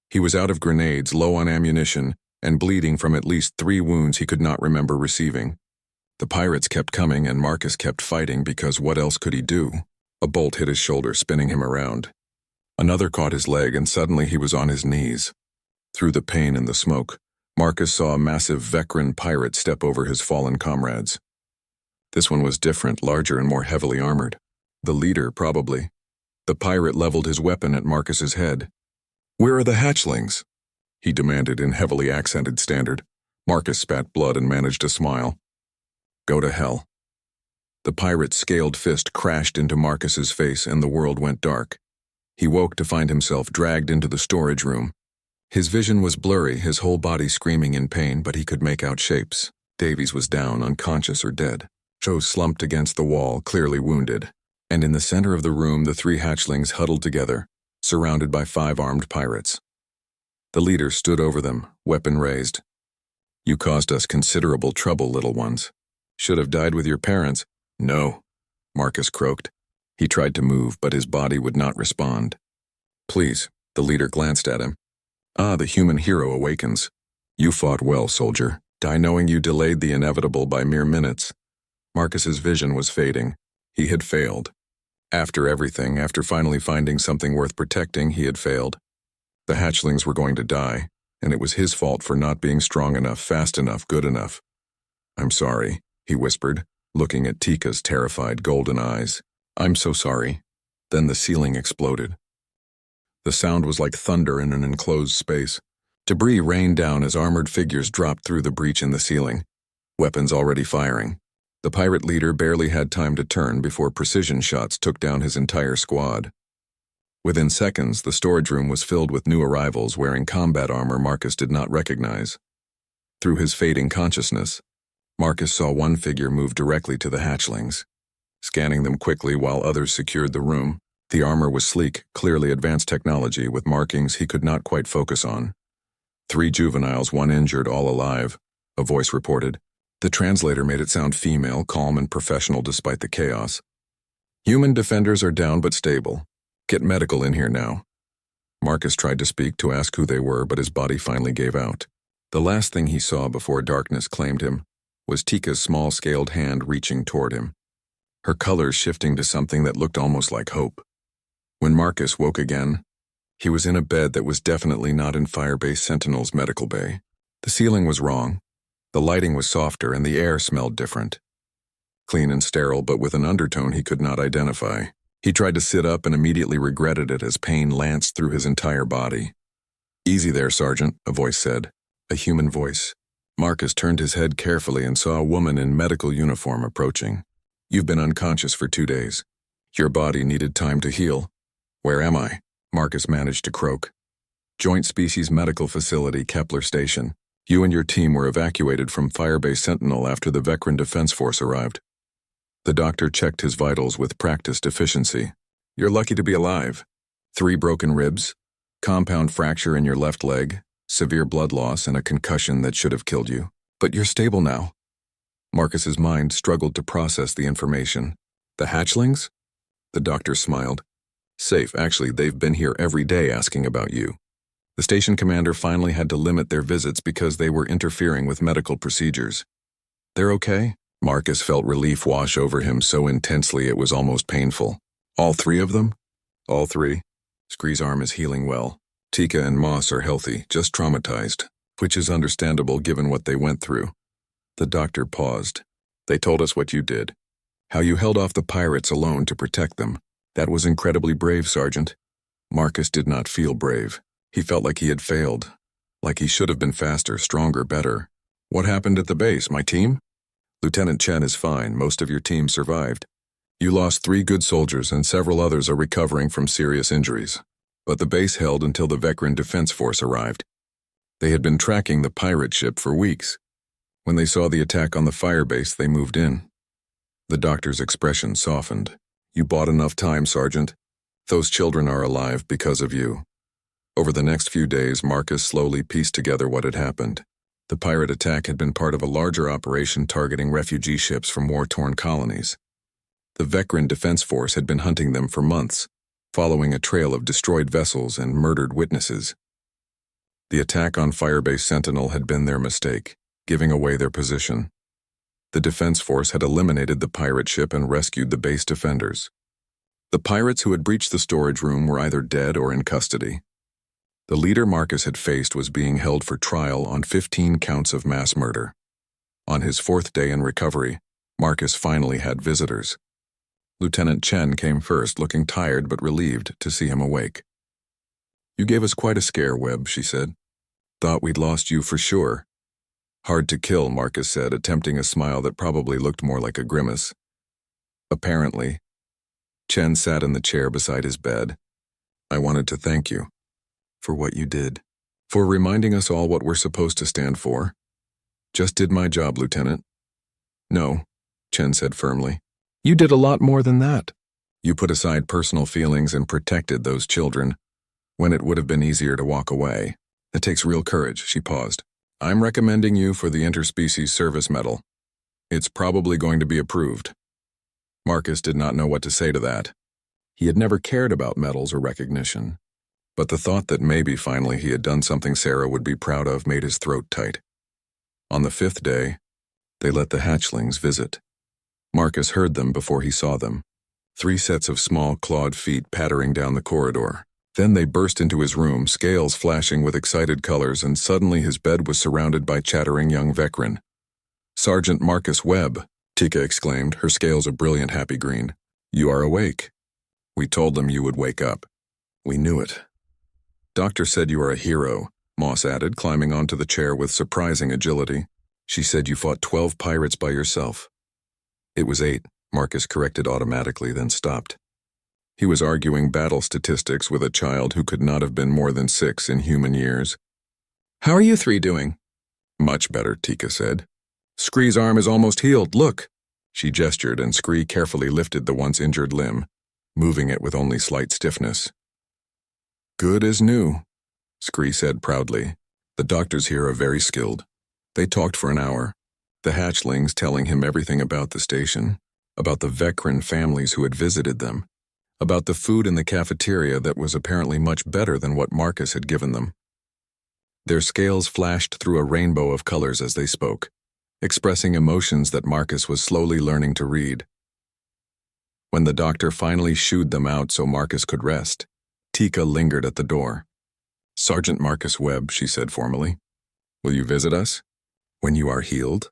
He was out of grenades, low on ammunition, and bleeding from at least 3 wounds he could not remember receiving. The pirates kept coming and Marcus kept fighting because what else could he do? A bolt hit his shoulder, spinning him around. Another caught his leg and suddenly he was on his knees. Through the pain and the smoke, Marcus saw a massive Vecran pirate step over his fallen comrades. This one was different, larger and more heavily armored. The leader, probably. The pirate leveled his weapon at Marcus's head. "Where are the hatchlings?" he demanded in heavily accented standard. Marcus spat blood and managed to smile. "Go to hell." The pirate's scaled fist crashed into Marcus's face and the world went dark. He woke to find himself dragged into the storage room. His vision was blurry, his whole body screaming in pain, but he could make out shapes. Davies was down, unconscious or dead. Joe slumped against the wall, clearly wounded. And in the center of the room, the 3 hatchlings huddled together, surrounded by 5 armed pirates. The leader stood over them, weapon raised. "You caused us considerable trouble, little ones. Should have died with your parents." "No," Marcus croaked. He tried to move, but his body would not respond. "Please," the leader glanced at him. "Ah, the human hero awakens. You fought well, soldier. Die knowing you delayed the inevitable by mere minutes." Marcus's vision was fading. He had failed. After everything, after finally finding something worth protecting, he had failed. The hatchlings were going to die, and it was his fault for not being strong enough, fast enough, good enough. "I'm sorry," he whispered, looking at Tika's terrified golden eyes. "I'm so sorry." Then the ceiling exploded. The sound was like thunder in an enclosed space. Debris rained down as armored figures dropped through the breach in the ceiling, weapons already firing. The pirate leader barely had time to turn before precision shots took down his entire squad. Within seconds, the storage room was filled with new arrivals wearing combat armor Marcus did not recognize. Through his fading consciousness, Marcus saw one figure move directly to the hatchlings. Scanning them quickly while others secured the room, the armor was sleek, clearly advanced technology with markings he could not quite focus on. 3 juveniles, 1 injured, all alive, a voice reported. The translator made it sound female, calm and professional despite the chaos. "Human defenders are down but stable. Get medical in here now." Marcus tried to speak to ask who they were, but his body finally gave out. The last thing he saw before darkness claimed him was Tika's small-scaled hand reaching toward him, her colors shifting to something that looked almost like hope. When Marcus woke again, he was in a bed that was definitely not in Firebase Sentinel's medical bay. The ceiling was wrong. The lighting was softer and the air smelled different. Clean and sterile, but with an undertone he could not identify. He tried to sit up and immediately regretted it as pain lanced through his entire body. "Easy there, Sergeant," a voice said. A human voice. Marcus turned his head carefully and saw a woman in medical uniform approaching. "You've been unconscious for 2 days. Your body needed time to heal." "Where am I?" Marcus managed to croak. "Joint Species Medical Facility, Kepler Station. You and your team were evacuated from Firebase Sentinel after the Vecran Defense Force arrived." The doctor checked his vitals with practiced efficiency. "You're lucky to be alive. 3 broken ribs, compound fracture in your left leg, severe blood loss, and a concussion that should have killed you. But you're stable now." Marcus's mind struggled to process the information. "The hatchlings?" The doctor smiled. "Safe. Actually, they've been here every day asking about you. The station commander finally had to limit their visits because they were interfering with medical procedures." They're okay? Marcus felt relief wash over him so intensely it was almost painful. All three of them? All three. Scree's arm is healing well. Tika and Moss are healthy, just traumatized, which is understandable given what they went through. The doctor paused. They told us what you did. How you held off the pirates alone to protect them. That was incredibly brave, Sergeant. Marcus did not feel brave. He felt like he had failed. Like he should have been faster, stronger, better. What happened at the base, my team? Lieutenant Chen is fine. Most of your team survived. You lost 3 good soldiers and several others are recovering from serious injuries. But the base held until the Veteran Defense Force arrived. They had been tracking the pirate ship for weeks. When they saw the attack on the fire base, they moved in. The doctor's expression softened. You bought enough time, Sergeant. Those children are alive because of you. Over the next few days, Marcus slowly pieced together what had happened. The pirate attack had been part of a larger operation targeting refugee ships from war-torn colonies. The Veteran Defense Force had been hunting them for months, following a trail of destroyed vessels and murdered witnesses. The attack on Firebase Sentinel had been their mistake, giving away their position. The Defense Force had eliminated the pirate ship and rescued the base defenders. The pirates who had breached the storage room were either dead or in custody. The leader Marcus had faced was being held for trial on 15 counts of mass murder. On his 4th day in recovery, Marcus finally had visitors. Lieutenant Chen came first, looking tired but relieved to see him awake. You gave us quite a scare, Webb, she said. Thought we'd lost you for sure. Hard to kill, Marcus said, attempting a smile that probably looked more like a grimace. Apparently. Chen sat in the chair beside his bed. I wanted to thank you. For what you did. For reminding us all what we're supposed to stand for. Just did my job, Lieutenant. No, Chen said firmly. You did a lot more than that. You put aside personal feelings and protected those children, when it would have been easier to walk away. It takes real courage, she paused. I'm recommending you for the Interspecies Service Medal. It's probably going to be approved. Marcus did not know what to say to that. He had never cared about medals or recognition. But the thought that maybe finally he had done something Sarah would be proud of made his throat tight. On the 5th day, they let the hatchlings visit. Marcus heard them before he saw them. 3 sets of small clawed feet pattering down the corridor. Then they burst into his room, scales flashing with excited colors, and suddenly his bed was surrounded by chattering young veteran. Sergeant Marcus Webb, Tika exclaimed, her scales a brilliant happy green. You are awake. We told them you would wake up. We knew it. Doctor said you are a hero, Moss added, climbing onto the chair with surprising agility. She said you fought 12 pirates by yourself. It was 8, Marcus corrected automatically, then stopped. He was arguing battle statistics with a child who could not have been more than 6 in human years. How are you 3 doing? Much better, Tika said. Scree's arm is almost healed, look. She gestured and Scree carefully lifted the once injured limb, moving it with only slight stiffness. Good as new, Scree said proudly. The doctors here are very skilled. They talked for an hour, the hatchlings telling him everything about the station, about the veteran families who had visited them, about the food in the cafeteria that was apparently much better than what Marcus had given them. Their scales flashed through a rainbow of colors as they spoke, expressing emotions that Marcus was slowly learning to read. When the doctor finally shooed them out so Marcus could rest, Tika lingered at the door. Sergeant Marcus Webb, she said formally. Will you visit us? When you are healed?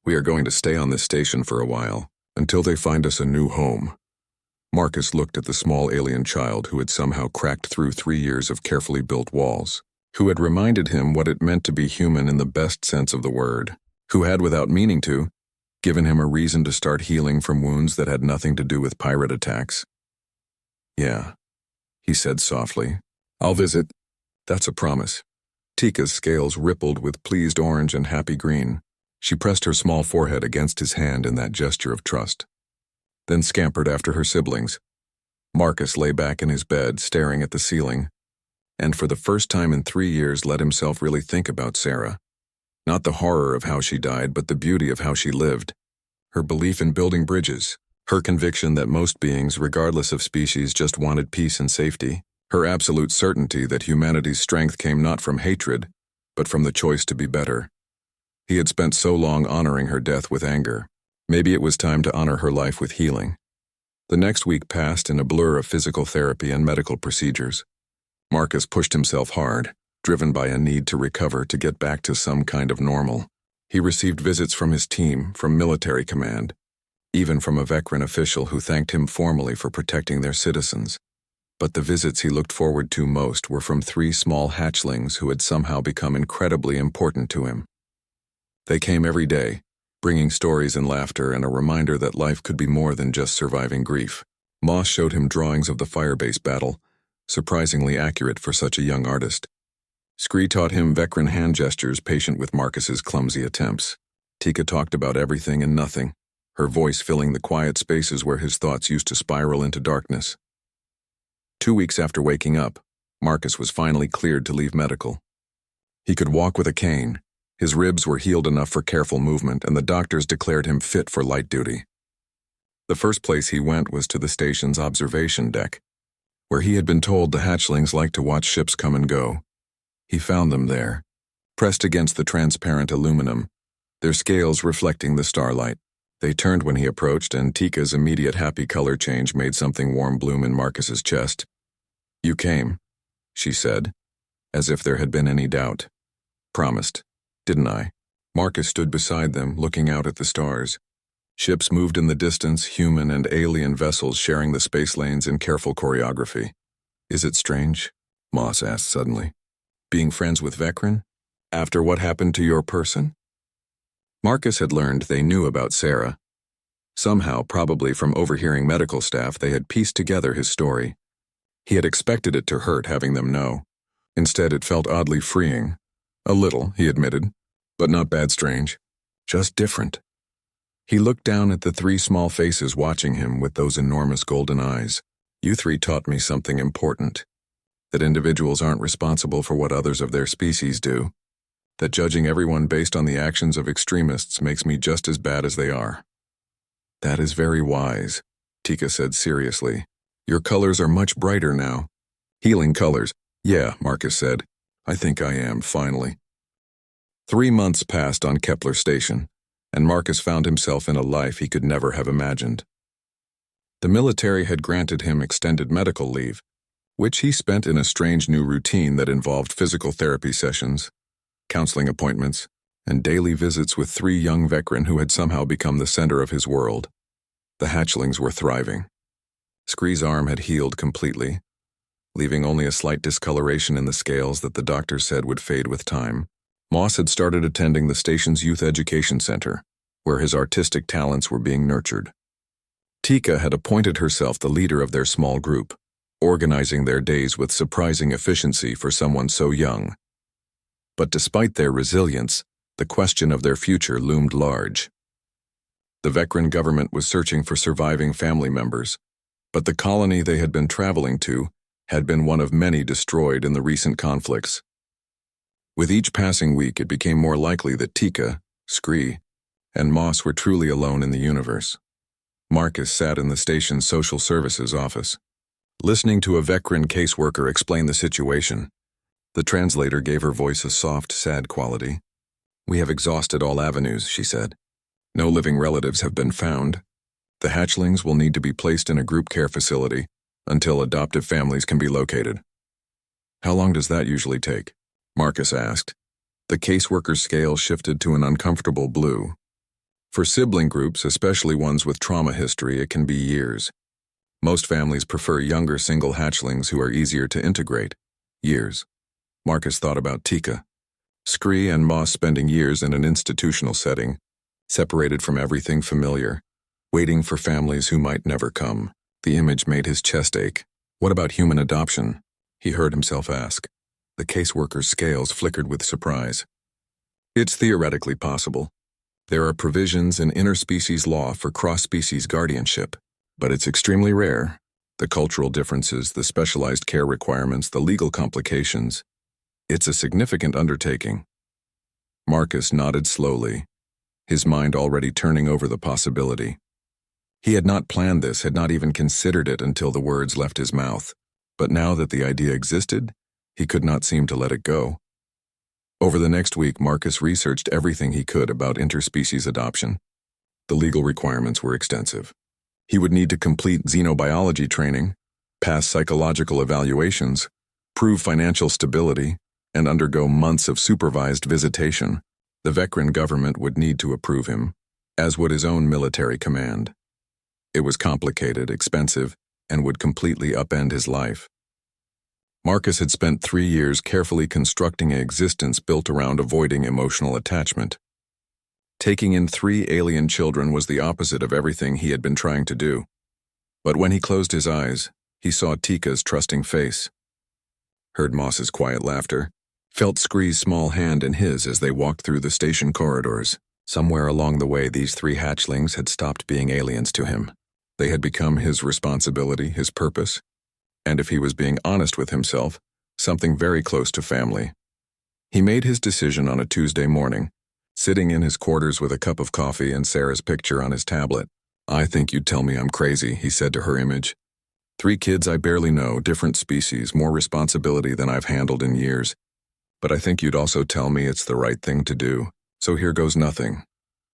We are going to stay on this station for a while, until they find us a new home. Marcus looked at the small alien child who had somehow cracked through 3 years of carefully built walls, who had reminded him what it meant to be human in the best sense of the word, who had, without meaning to, given him a reason to start healing from wounds that had nothing to do with pirate attacks. Yeah, he said softly. I'll visit. That's a promise. Tika's scales rippled with pleased orange and happy green. She pressed her small forehead against his hand in that gesture of trust, then scampered after her siblings. Marcus lay back in his bed, staring at the ceiling, and for the first time in 3 years let himself really think about Sarah. Not the horror of how she died, but the beauty of how she lived. Her belief in building bridges, her conviction that most beings, regardless of species, just wanted peace and safety, her absolute certainty that humanity's strength came not from hatred, but from the choice to be better. He had spent so long honoring her death with anger. Maybe it was time to honor her life with healing. The next week passed in a blur of physical therapy and medical procedures. Marcus pushed himself hard, driven by a need to recover to get back to some kind of normal. He received visits from his team, from military command, even from a veteran official who thanked him formally for protecting their citizens. But the visits he looked forward to most were from 3 small hatchlings who had somehow become incredibly important to him. They came every day, bringing stories and laughter and a reminder that life could be more than just surviving grief. Moss showed him drawings of the firebase battle, surprisingly accurate for such a young artist. Scree taught him veteran hand gestures patient with Marcus's clumsy attempts. Tika talked about everything and nothing, her voice filling the quiet spaces where his thoughts used to spiral into darkness. 2 weeks after waking up, Marcus was finally cleared to leave medical. He could walk with a cane. His ribs were healed enough for careful movement, and the doctors declared him fit for light duty. The first place he went was to the station's observation deck, where he had been told the hatchlings liked to watch ships come and go. He found them there, pressed against the transparent aluminum, their scales reflecting the starlight. They turned when he approached, and Tika's immediate happy color change made something warm bloom in Marcus's chest. "You came," she said, as if there had been any doubt. "Promised, didn't I?" Marcus stood beside them, looking out at the stars. Ships moved in the distance, human and alien vessels sharing the space lanes in careful choreography. "Is it strange?" Moss asked suddenly. "Being friends with Vecren? After what happened to your person?" Marcus had learned they knew about Sarah. Somehow, probably from overhearing medical staff, they had pieced together his story. He had expected it to hurt having them know. Instead, it felt oddly freeing. A little, he admitted, but not bad strange. Just different. He looked down at the 3 small faces watching him with those enormous golden eyes. "You 3 taught me something important. That individuals aren't responsible for what others of their species do. That judging everyone based on the actions of extremists makes me just as bad as they are." "That is very wise," Tika said seriously. "Your colors are much brighter now." "Healing colors. Yeah," Marcus said. "I think I am, finally." 3 months passed on Kepler Station, and Marcus found himself in a life he could never have imagined. The military had granted him extended medical leave, which he spent in a strange new routine that involved physical therapy sessions, counseling appointments, and daily visits with 3 young veterans who had somehow become the center of his world. The hatchlings were thriving. Scree's arm had healed completely, leaving only a slight discoloration in the scales that the doctors said would fade with time. Moss had started attending the station's youth education center, where his artistic talents were being nurtured. Tika had appointed herself the leader of their small group, organizing their days with surprising efficiency for someone so young. But despite their resilience, the question of their future loomed large. The Vecren government was searching for surviving family members, but the colony they had been traveling to had been one of many destroyed in the recent conflicts. With each passing week, it became more likely that Tika, Scree, and Moss were truly alone in the universe. Marcus sat in the station's social services office, listening to a Vecren caseworker explain the situation. The translator gave her voice a soft, sad quality. "We have exhausted all avenues," she said. "No living relatives have been found. The hatchlings will need to be placed in a group care facility until adoptive families can be located." "How long does that usually take?" Marcus asked. The caseworker's scale shifted to an uncomfortable blue. "For sibling groups, especially ones with trauma history, it can be years. Most families prefer younger single hatchlings who are easier to integrate. Years." Marcus thought about Tika. Scree and Moss spending years in an institutional setting, separated from everything familiar, waiting for families who might never come. The image made his chest ache. "What about human adoption?" he heard himself ask. The caseworker's scales flickered with surprise. "It's theoretically possible. There are provisions in interspecies law for cross-species guardianship, but it's extremely rare. The cultural differences, the specialized care requirements, the legal complications. It's a significant undertaking." Marcus nodded slowly, his mind already turning over the possibility. He had not planned this, had not even considered it until the words left his mouth, but now that the idea existed, he could not seem to let it go. Over the next week, Marcus researched everything he could about interspecies adoption. The legal requirements were extensive. He would need to complete xenobiology training, pass psychological evaluations, prove financial stability, and undergo months of supervised visitation. The Vecran government would need to approve him, as would his own military command. It was complicated, expensive, and would completely upend his life. Marcus had spent 3 years carefully constructing an existence built around avoiding emotional attachment. Taking in 3 alien children was the opposite of everything he had been trying to do. But when he closed his eyes, he saw Tika's trusting face, heard Moss's quiet laughter, felt Scree's small hand in his as they walked through the station corridors. Somewhere along the way, these 3 hatchlings had stopped being aliens to him. They had become his responsibility, his purpose, and if he was being honest with himself, something very close to family. He made his decision on a Tuesday morning, sitting in his quarters with a cup of coffee and Sarah's picture on his tablet. "I think you'd tell me I'm crazy," he said to her image. 3 kids I barely know, different species, more responsibility than I've handled in years. But I think you'd also tell me it's the right thing to do. So here goes nothing.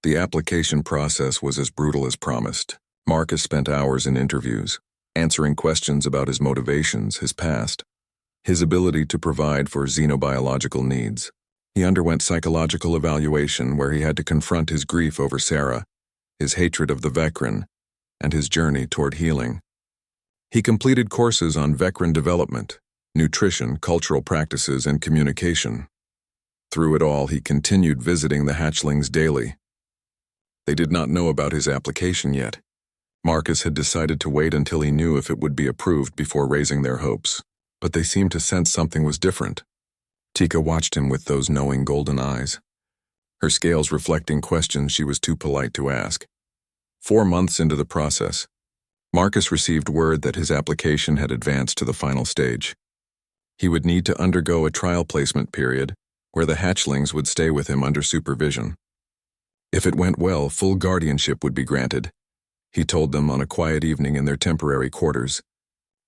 The application process was as brutal as promised. Marcus spent hours in interviews, answering questions about his motivations, his past, his ability to provide for xenobiological needs. He underwent psychological evaluation where he had to confront his grief over Sarah, his hatred of the Vecran, and his journey toward healing. He completed courses on Vecran development, nutrition, cultural practices, and communication. Through it all, he continued visiting the hatchlings daily. They did not know about his application yet. Marcus had decided to wait until he knew if it would be approved before raising their hopes, but they seemed to sense something was different. Tika watched him with those knowing golden eyes, her scales reflecting questions she was too polite to ask. 4 months into the process, Marcus received word that his application had advanced to the final stage. He would need to undergo a trial placement period where the hatchlings would stay with him under supervision. If it went well, full guardianship would be granted, he told them on a quiet evening in their temporary quarters.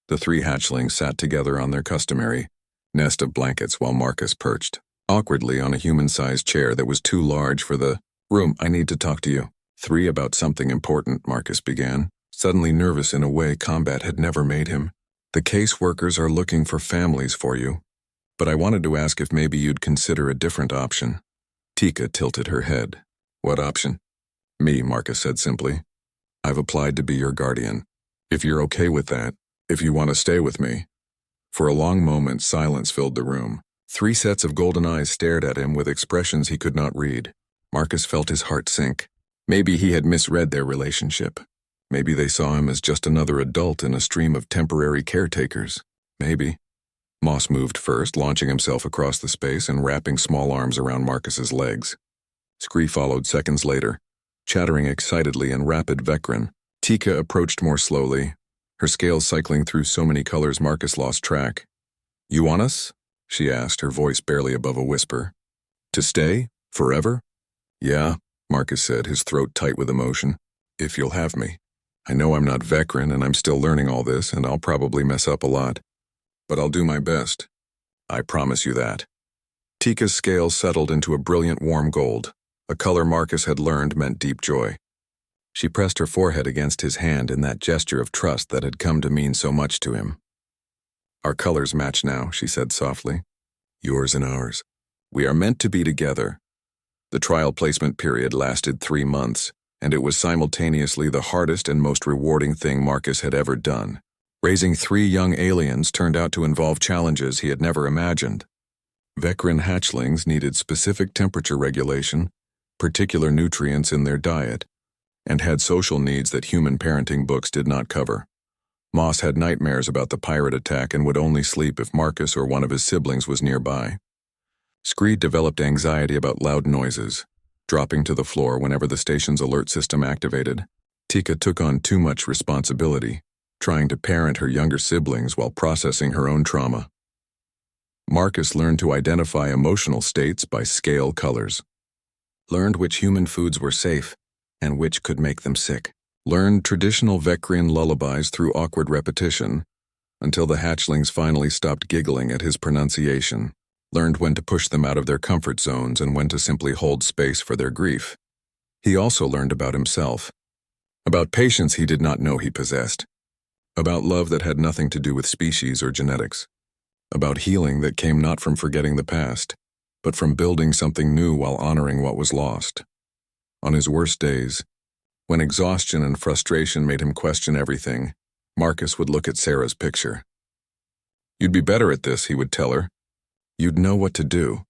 The 3 hatchlings sat together on their customary nest of blankets while Marcus perched awkwardly on a human-sized chair that was too large for the room. "I need to talk to you." 3 about something important, Marcus began, suddenly nervous in a way combat had never made him. "The caseworkers are looking for families for you, but I wanted to ask if maybe you'd consider a different option." Tika tilted her head. "What option?" "Me," Marcus said simply. "I've applied to be your guardian. If you're okay with that, if you want to stay with me." For a long moment, silence filled the room. 3 sets of golden eyes stared at him with expressions he could not read. Marcus felt his heart sink. Maybe he had misread their relationship. Maybe they saw him as just another adult in a stream of temporary caretakers. Maybe. Moss moved first, launching himself across the space and wrapping small arms around Marcus's legs. Scree followed seconds later, chattering excitedly in rapid Vecran. Tika approached more slowly, her scales cycling through so many colors Marcus lost track. "You want us?" she asked, her voice barely above a whisper. "To stay? Forever?" "Yeah," Marcus said, his throat tight with emotion. "If you'll have me. I know I'm not Vecran and I'm still learning all this and I'll probably mess up a lot. But I'll do my best. I promise you that." Tika's scales settled into a brilliant warm gold, a color Marcus had learned meant deep joy. She pressed her forehead against his hand in that gesture of trust that had come to mean so much to him. "Our colors match now," she said softly. "Yours and ours. We are meant to be together." The trial placement period lasted 3 months, and it was simultaneously the hardest and most rewarding thing Marcus had ever done. Raising 3 young aliens turned out to involve challenges he had never imagined. Vecran hatchlings needed specific temperature regulation, particular nutrients in their diet, and had social needs that human parenting books did not cover. Moss had nightmares about the pirate attack and would only sleep if Marcus or one of his siblings was nearby. Scree developed anxiety about loud noises, dropping to the floor whenever the station's alert system activated. Tika took on too much responsibility, trying to parent her younger siblings while processing her own trauma. Marcus learned to identify emotional states by scale colors, learned which human foods were safe and which could make them sick, learned traditional Vecran lullabies through awkward repetition, until the hatchlings finally stopped giggling at his pronunciation. learned when to push them out of their comfort zones and when to simply hold space for their grief. He also learned about himself, about patience he did not know he possessed, about love that had nothing to do with species or genetics, about healing that came not from forgetting the past, but from building something new while honoring what was lost. On his worst days, when exhaustion and frustration made him question everything, Marcus would look at Sarah's picture. "You'd be better at this," he would tell her. "You'd know what to do."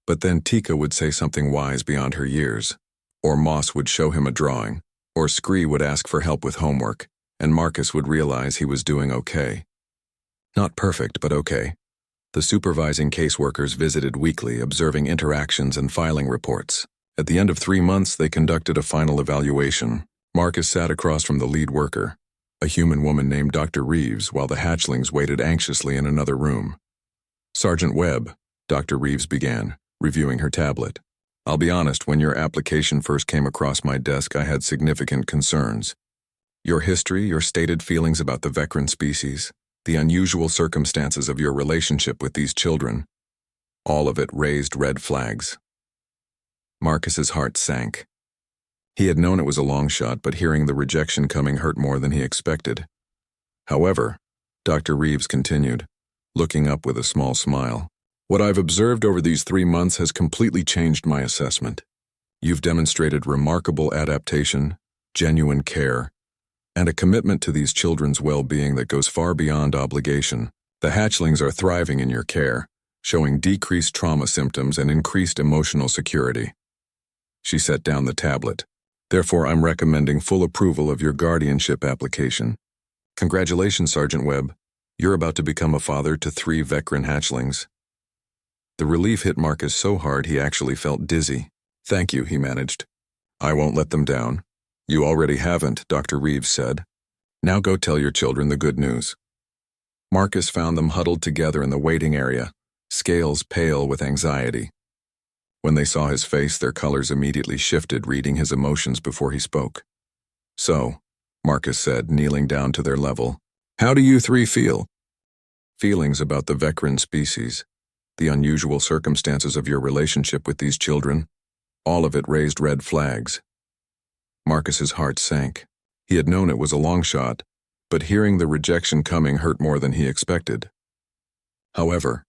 But then Tika would say something wise beyond her years, or Moss would show him a drawing, or Scree would ask for help with homework, and Marcus would realize he was doing okay. Not perfect, but okay. The supervising caseworkers visited weekly, observing interactions and filing reports. At the end of 3 months, they conducted a final evaluation. Marcus sat across from the lead worker, a human woman named Dr. Reeves, while the hatchlings waited anxiously in another room. "Sergeant Webb," Dr. Reeves began, reviewing her tablet. "I'll be honest, when your application first came across my desk, I had significant concerns. Your history, your stated feelings about the Vecran species, the unusual circumstances of your relationship with these children, all of it raised red flags." Marcus's heart sank. He had known it was a long shot, but hearing the rejection coming hurt more than he expected. "However," Dr. Reeves continued, looking up with a small smile, "what I've observed over these 3 months has completely changed my assessment. You've demonstrated remarkable adaptation, genuine care, and a commitment to these children's well-being that goes far beyond obligation. The hatchlings are thriving in your care, showing decreased trauma symptoms and increased emotional security." She set down the tablet. "Therefore, I'm recommending full approval of your guardianship application. Congratulations, Sergeant Webb. You're about to become a father to 3 Vecran hatchlings." The relief hit Marcus so hard he actually felt dizzy. "Thank you," he managed. "I won't let them down." "You already haven't," Dr. Reeves said. "Now go tell your children the good news." Marcus found them huddled together in the waiting area, scales pale with anxiety. When they saw his face, their colors immediately shifted, reading his emotions before he spoke. "So," Marcus said, kneeling down to their level, "how do you 3 feel?" "Feelings about the Vecran species, the unusual circumstances of your relationship with these children, all of it raised red flags." Marcus's heart sank. He had known it was a long shot, but hearing the rejection coming hurt more than he expected. "However,"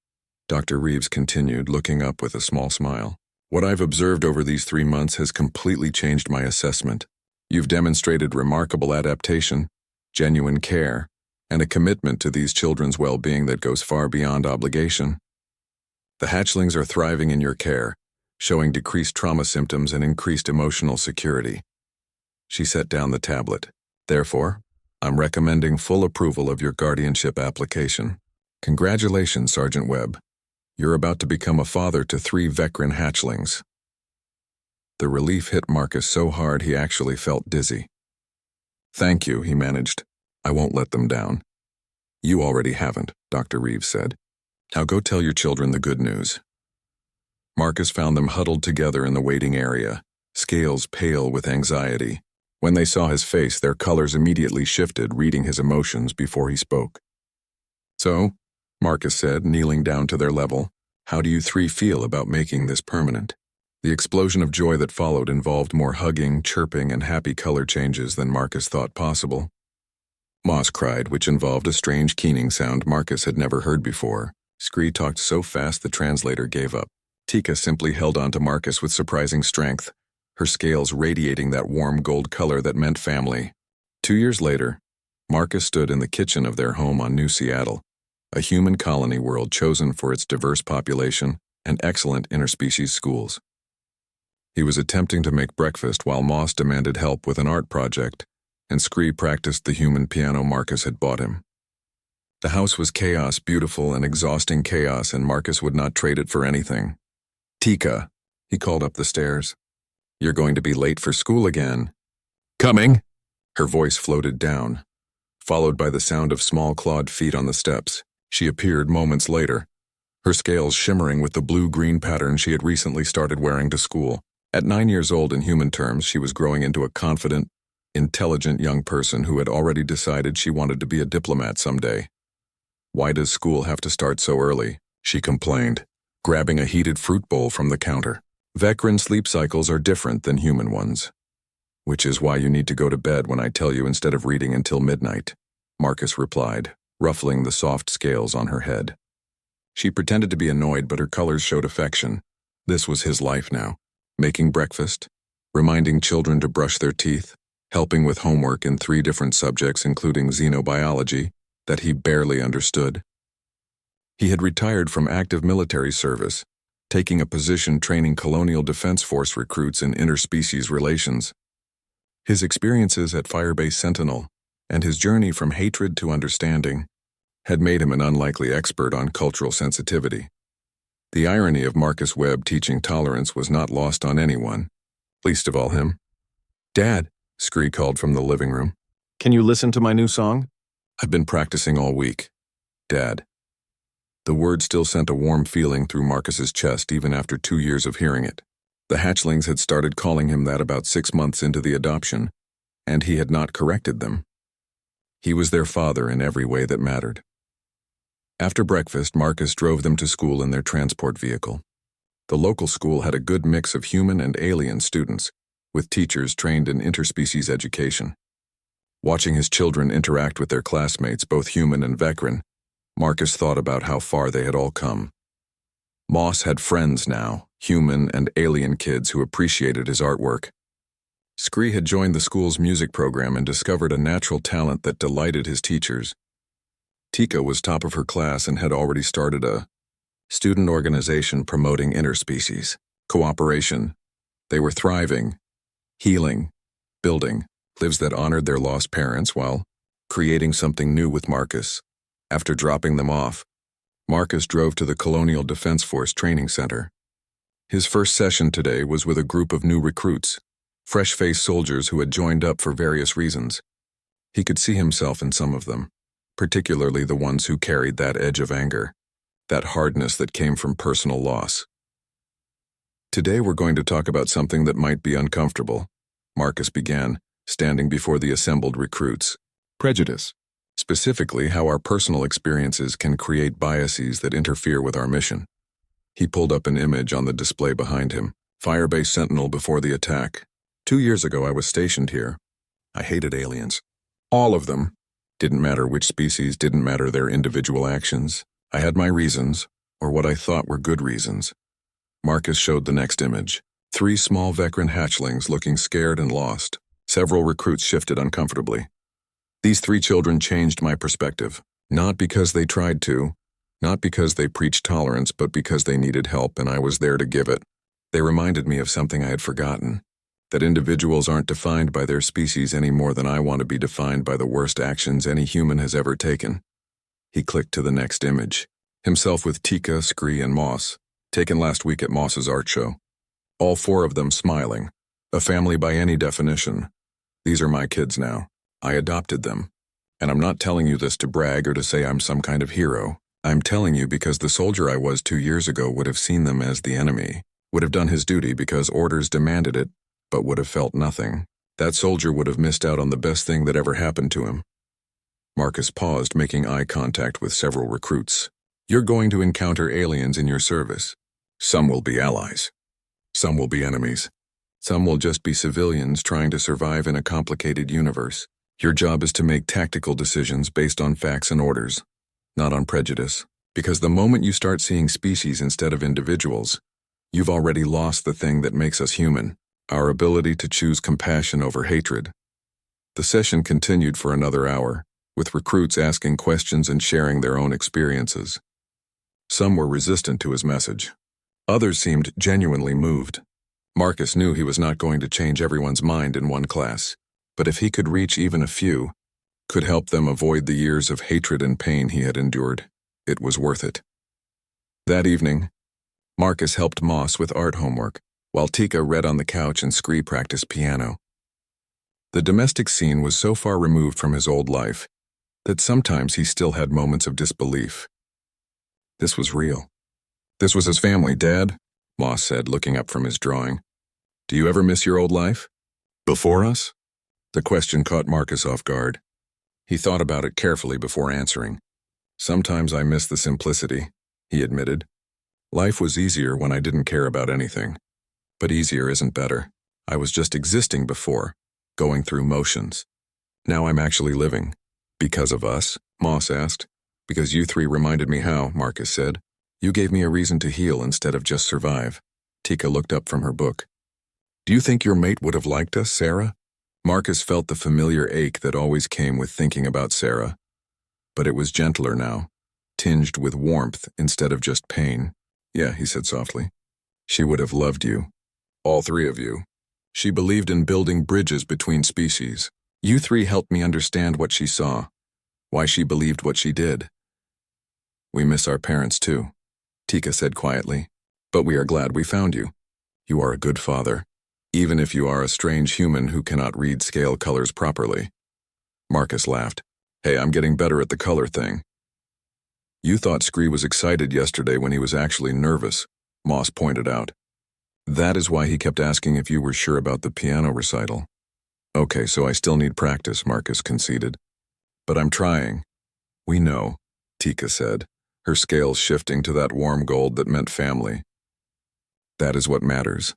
Dr. Reeves continued, looking up with a small smile, "what I've observed over these 3 months has completely changed my assessment. You've demonstrated remarkable adaptation, genuine care, and a commitment to these children's well-being that goes far beyond obligation. The hatchlings are thriving in your care, showing decreased trauma symptoms and increased emotional security." She set down the tablet. "Therefore, I'm recommending full approval of your guardianship application. Congratulations, Sergeant Webb. You're about to become a father to 3 Vecran hatchlings." The relief hit Marcus so hard he actually felt dizzy. "Thank you," he managed. "I won't let them down." "You already haven't," Dr. Reeves said. "Now go tell your children the good news." Marcus found them huddled together in the waiting area, scales pale with anxiety. When they saw his face, their colors immediately shifted, reading his emotions before he spoke. "So," Marcus said, kneeling down to their level, "how do you 3 feel about making this permanent?" The explosion of joy that followed involved more hugging, chirping, and happy color changes than Marcus thought possible. Moss cried, which involved a strange keening sound Marcus had never heard before. Scree talked so fast the translator gave up. Tika simply held on to Marcus with surprising strength, her scales radiating that warm gold color that meant family. 2 years later, Marcus stood in the kitchen of their home on New Seattle, a human colony world chosen for its diverse population and excellent interspecies schools. He was attempting to make breakfast while Moss demanded help with an art project, and Scree practiced the human piano Marcus had bought him. The house was chaos, beautiful and exhausting chaos, and Marcus would not trade it for anything. "Tika," he called up the stairs. "You're going to be late for school again." "Coming!" Her voice floated down, followed by the sound of small clawed feet on the steps. She appeared moments later, her scales shimmering with the blue-green pattern she had recently started wearing to school. At 9 years old in human terms, she was growing into a confident, intelligent young person who had already decided she wanted to be a diplomat someday. "Why does school have to start so early?" she complained. grabbing a heated fruit bowl from the counter. Vecran sleep cycles are different than human ones, which is why you need to go to bed when I tell you instead of reading until midnight, Marcus replied, ruffling the soft scales on her head. She pretended to be annoyed, but her colors showed affection. This was his life now. Making breakfast, reminding children to brush their teeth, helping with homework in 3 different subjects including xenobiology that he barely understood. He had retired from active military service, taking a position training Colonial Defense Force recruits in interspecies relations. His experiences at Firebase Sentinel and his journey from hatred to understanding had made him an unlikely expert on cultural sensitivity. The irony of Marcus Webb teaching tolerance was not lost on anyone, least of all him. "Dad," Scree called from the living room. "Can you listen to my new song?" "I've been practicing all week, Dad." The word still sent a warm feeling through Marcus's chest even after 2 years of hearing it. The Hatchlings had started calling him that about 6 months into the adoption, and he had not corrected them. He was their father in every way that mattered. After breakfast, Marcus drove them to school in their transport vehicle. The local school had a good mix of human and alien students, with teachers trained in interspecies education. Watching his children interact with their classmates, both human and Vecran, Marcus thought about how far they had all come. Moss had friends now, human and alien kids who appreciated his artwork. Scree had joined the school's music program and discovered a natural talent that delighted his teachers. Tika was top of her class and had already started a student organization promoting interspecies cooperation. They were thriving, healing, building lives that honored their lost parents while creating something new with Marcus. After dropping them off, Marcus drove to the Colonial Defense Force Training Center. His first session today was with a group of new recruits, fresh-faced soldiers who had joined up for various reasons. He could see himself in some of them, particularly the ones who carried that edge of anger, that hardness that came from personal loss. "Today we're going to talk about something that might be uncomfortable," Marcus began, standing before the assembled recruits. "Prejudice. Specifically, how our personal experiences can create biases that interfere with our mission." He pulled up an image on the display behind him. "Firebase Sentinel before the attack. 2 years ago I was stationed here. I hated aliens. All of them. Didn't matter which species, didn't matter their individual actions. I had my reasons, or what I thought were good reasons." Marcus showed the next image. 3 small Vecran hatchlings looking scared and lost. Several recruits shifted uncomfortably. "These 3 children changed my perspective. Not because they tried to, not because they preached tolerance, but because they needed help and I was there to give it. They reminded me of something I had forgotten. That individuals aren't defined by their species any more than I want to be defined by the worst actions any human has ever taken." He clicked to the next image. Himself with Tika, Scree, and Moss, taken last week at Moss's art show. All 4 of them smiling. A family by any definition. These are my kids now. I adopted them. And I'm not telling you this to brag or to say I'm some kind of hero. I'm telling you because the soldier I was 2 years ago would have seen them as the enemy, would have done his duty because orders demanded it, but would have felt nothing. That soldier would have missed out on the best thing that ever happened to him. Marcus paused, making eye contact with several recruits. "You're going to encounter aliens in your service. Some will be allies. Some will be enemies. Some will just be civilians trying to survive in a complicated universe. Your job is to make tactical decisions based on facts and orders, not on prejudice. Because the moment you start seeing species instead of individuals, you've already lost the thing that makes us human. Our ability to choose compassion over hatred." The session continued for another hour, with recruits asking questions and sharing their own experiences. Some were resistant to his message. Others seemed genuinely moved. Marcus knew he was not going to change everyone's mind in one class, but if he could reach even a few, could help them avoid the years of hatred and pain he had endured, it was worth it. That evening, Marcus helped Moss with art homework, while Tika read on the couch and Scree practiced piano. The domestic scene was so far removed from his old life that sometimes he still had moments of disbelief. This was real. "This was his family, Dad," Moss said, looking up from his drawing. "Do you ever miss your old life? Before us?" The question caught Marcus off guard. He thought about it carefully before answering. "Sometimes I miss the simplicity," he admitted. Life was easier when I didn't care about anything. But easier isn't better. I was just existing before, going through motions. Now I'm actually living. Because of us? Moss asked. Because you three reminded me how, Marcus said. You gave me a reason to heal instead of just survive. Tika looked up from her book. Do you think your mate would have liked us, Sarah? Marcus felt the familiar ache that always came with thinking about Sarah. But it was gentler now, tinged with warmth instead of just pain. Yeah, he said softly. She would have loved you. All three of you. She believed in building bridges between species. You three helped me understand what she saw, why she believed what she did. We miss our parents too, Tika said quietly. But we are glad we found you. You are a good father, even if you are a strange human who cannot read scale colors properly. Marcus laughed. Hey, I'm getting better at the color thing. You thought Scree was excited yesterday when he was actually nervous, Moss pointed out. That is why he kept asking if you were sure about the piano recital. Okay, so I still need practice, Marcus conceded. But I'm trying. We know, Tika said, her scales shifting to that warm gold that meant family. That is what matters.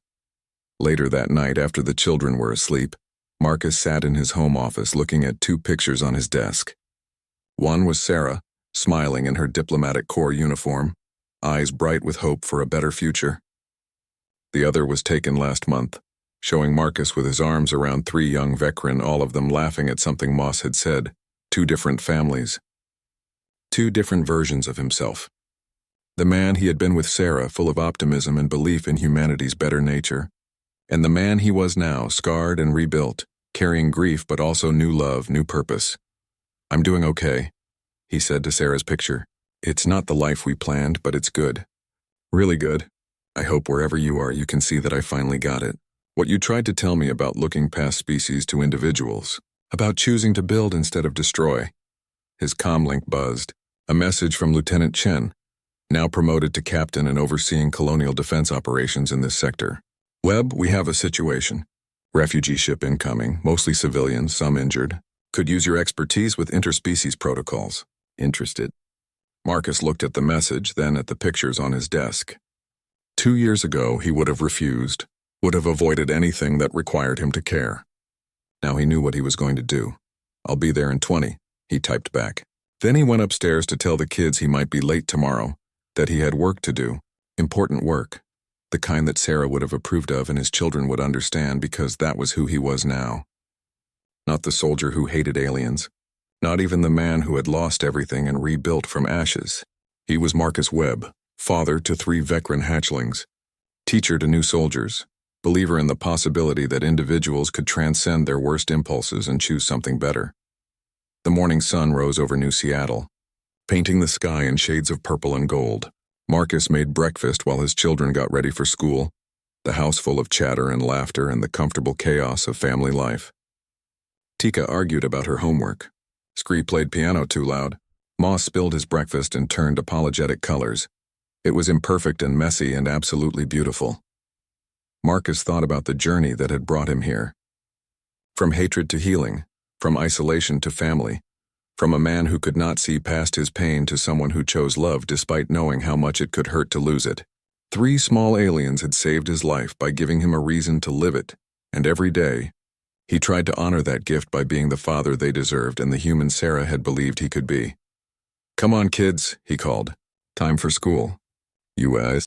Later that night, after the children were asleep, Marcus sat in his home office looking at two pictures on his desk. One was Sarah, smiling in her diplomatic corps uniform, eyes bright with hope for a better future. The other was taken last month, showing Marcus with his arms around three young veteran, all of them laughing at something Moss had said. Two different families. Two different versions of himself. The man he had been with Sarah, full of optimism and belief in humanity's better nature. And the man he was now, scarred and rebuilt, carrying grief but also new love, new purpose. I'm doing okay, he said to Sarah's picture. It's not the life we planned, but it's good. Really good. I hope wherever you are you can see that I finally got it. What you tried to tell me about looking past species to individuals, about choosing to build instead of destroy. His comlink buzzed. A message from Lieutenant Chen, now promoted to captain and overseeing colonial defense operations in this sector. Webb, we have a situation. Refugee ship incoming, mostly civilians, some injured. Could use your expertise with interspecies protocols. Interested? Marcus looked at the message, then at the pictures on his desk. 2 years ago, he would have refused, would have avoided anything that required him to care. Now he knew what he was going to do. I'll be there in 20, he typed back. Then he went upstairs to tell the kids he might be late tomorrow, that he had work to do, important work, the kind that Sarah would have approved of and his children would understand because that was who he was now. Not the soldier who hated aliens, not even the man who had lost everything and rebuilt from ashes. He was Marcus Webb, father to 3 veteran hatchlings, teacher to new soldiers, believer in the possibility that individuals could transcend their worst impulses and choose something better. The morning sun rose over New Seattle, painting the sky in shades of purple and gold. Marcus made breakfast while his children got ready for school, the house full of chatter and laughter and the comfortable chaos of family life. Tika argued about her homework. Scree played piano too loud. Moss spilled his breakfast and turned apologetic colors. It was imperfect and messy and absolutely beautiful. Marcus thought about the journey that had brought him here. From hatred to healing, from isolation to family, from a man who could not see past his pain to someone who chose love despite knowing how much it could hurt to lose it. 3 small aliens had saved his life by giving him a reason to live it, and every day, he tried to honor that gift by being the father they deserved and the human Sarah had believed he could be. Come on, kids, he called. Time for school. You guys.